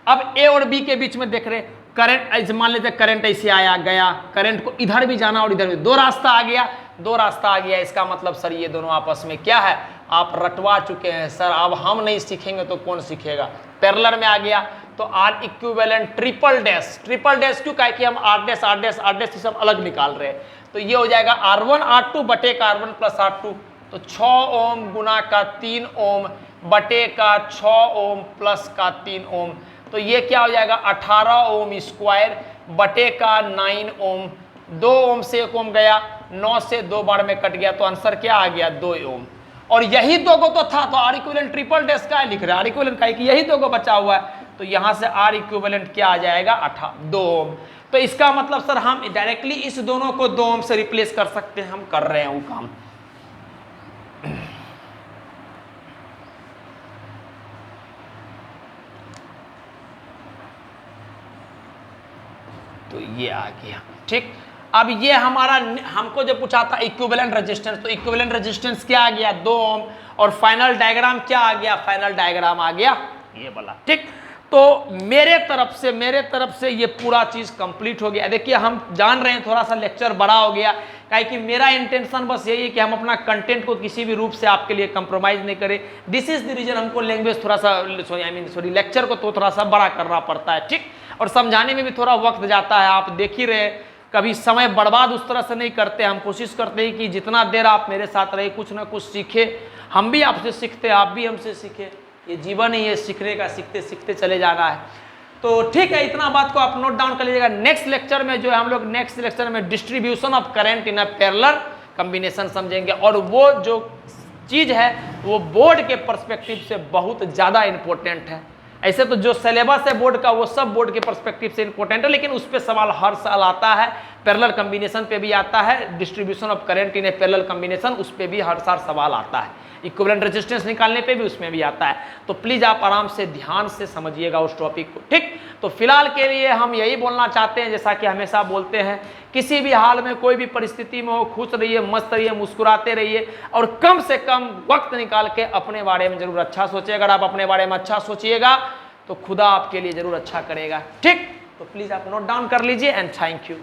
अब ए और बी के बीच में देख रहे करंट, मान लेते करंट ऐसे आया गया, करंट को इधर भी जाना और इधर भी, 2 रास्ता आ गया, 2 रास्ता आ गया। इसका मतलब सर ये दोनों आपस में क्या है, आप रटवा चुके हैं सर, अब हम नहीं सीखेंगे तो कौन सीखेगा। पैरेलल में आ गया तो R equivalent triple dash, triple dash क्यों, काहे कि हम R dash R dash R dash सब अलग निकाल रहे हैं। तो ये हो जाएगा R1 R2 बटे का R1 प्लस R2, तो 6 ओम गुना का 3 ओम बटे का 6 ओम प्लस का 3 ओम, तो ये क्या हो जाएगा 18 ओम स्क्वायर बटे का 9 ओम। 2 ओम से 1 ओम गया, 9 से 2 बार में कट गया, तो आंसर क्या आ गया 2 ओम। और यही 2 को तो था, तो R इक्विवेलेंट ट्रिपल डैश का लिख रहे हैं, R इक्विवेलेंट का यही 2 को बचा हुआ है, तो यहां से R इक्विवेलेंट क्या आ जाएगा 2 ओम। तो इसका मतलब सर हम डायरेक्टली इस दोनों को 2 ओम से रिप्लेस कर सकते हैं, हम कर रहे हैं वो काम। तो ये आ गया। ठीक, अब ये हमारा, हमको जो पूछा था इक्विवेलेंट रेजिस्टेंस, तो इक्विवेलेंट रेजिस्टेंस क्या आ गया 2 ओम, और फाइनल डायग्राम क्या आ गया, फाइनल डायग्राम आ गया ये वाला। ठीक, तो मेरे तरफ से ये पूरा चीज कंप्लीट हो गया। देखिए हम जान रहे हैं थोड़ा सा लेक्चर बड़ा हो गया, काहे कि मेरा इंटेंशन बस यही है कि हम अपना कंटेंट को किसी भी रूप से आपके लिए कंप्रोमाइज नहीं करें। दिस इज द रीजन हमको लैंग्वेज थोड़ा सा लेक्चर को तो थोड़ा सा बड़ा करना पड़ता है। ठीक, और समझाने में भी थोड़ा वक्त जाता है, आप देख ही रहे, कभी समय बर्बाद उस तरह से नहीं करते। हम कोशिश करते हैं कि जितना देर आप मेरे साथ रहे कुछ ना कुछ सीखे, हम भी आपसे सीखते, आप भी हमसे सीखे। ये जीवन ही है सीखने का, सीखते सीखते चले जाना है। तो ठीक है, इतना बात को आप नोट डाउन कर लीजिएगा। नेक्स्ट लेक्चर में जो है हम लोग नेक्स्ट लेक्चर में distribution of current in a parallel combination समझेंगे, और वो जो चीज़ है वो बोर्ड के पर्सपेक्टिव से बहुत ज़्यादा इंपॉर्टेंट है। ऐसे तो जो सिलेबस है बोर्ड का वो सब बोर्ड के पर्सपेक्टिव से इंपॉर्टेंट है, लेकिन उस पर सवाल हर साल आता है। पैरेलल कॉम्बिनेशन पे भी आता है, distribution of current in A parallel combination उस पर भी हर साल सवाल आता है, इक्विवेलेंट रेजिस्टेंस निकालने पे भी उसमें भी आता है। तो प्लीज़ आप आराम से ध्यान से समझिएगा उस टॉपिक को। ठीक, तो फिलहाल के लिए हम यही बोलना चाहते हैं, जैसा कि हमेशा बोलते हैं, किसी भी हाल में कोई भी परिस्थिति में हो, खुश रहिए, मस्त रहिए, मुस्कुराते रहिए, और कम से कम वक्त निकाल के अपने बारे में जरूर अच्छा सोचिए। अगर आप अपने बारे में अच्छा सोचिएगा तो खुदा आपके लिए जरूर अच्छा करेगा। ठीक, तो प्लीज़ आप नोट डाउन कर लीजिए एंड थैंक यू।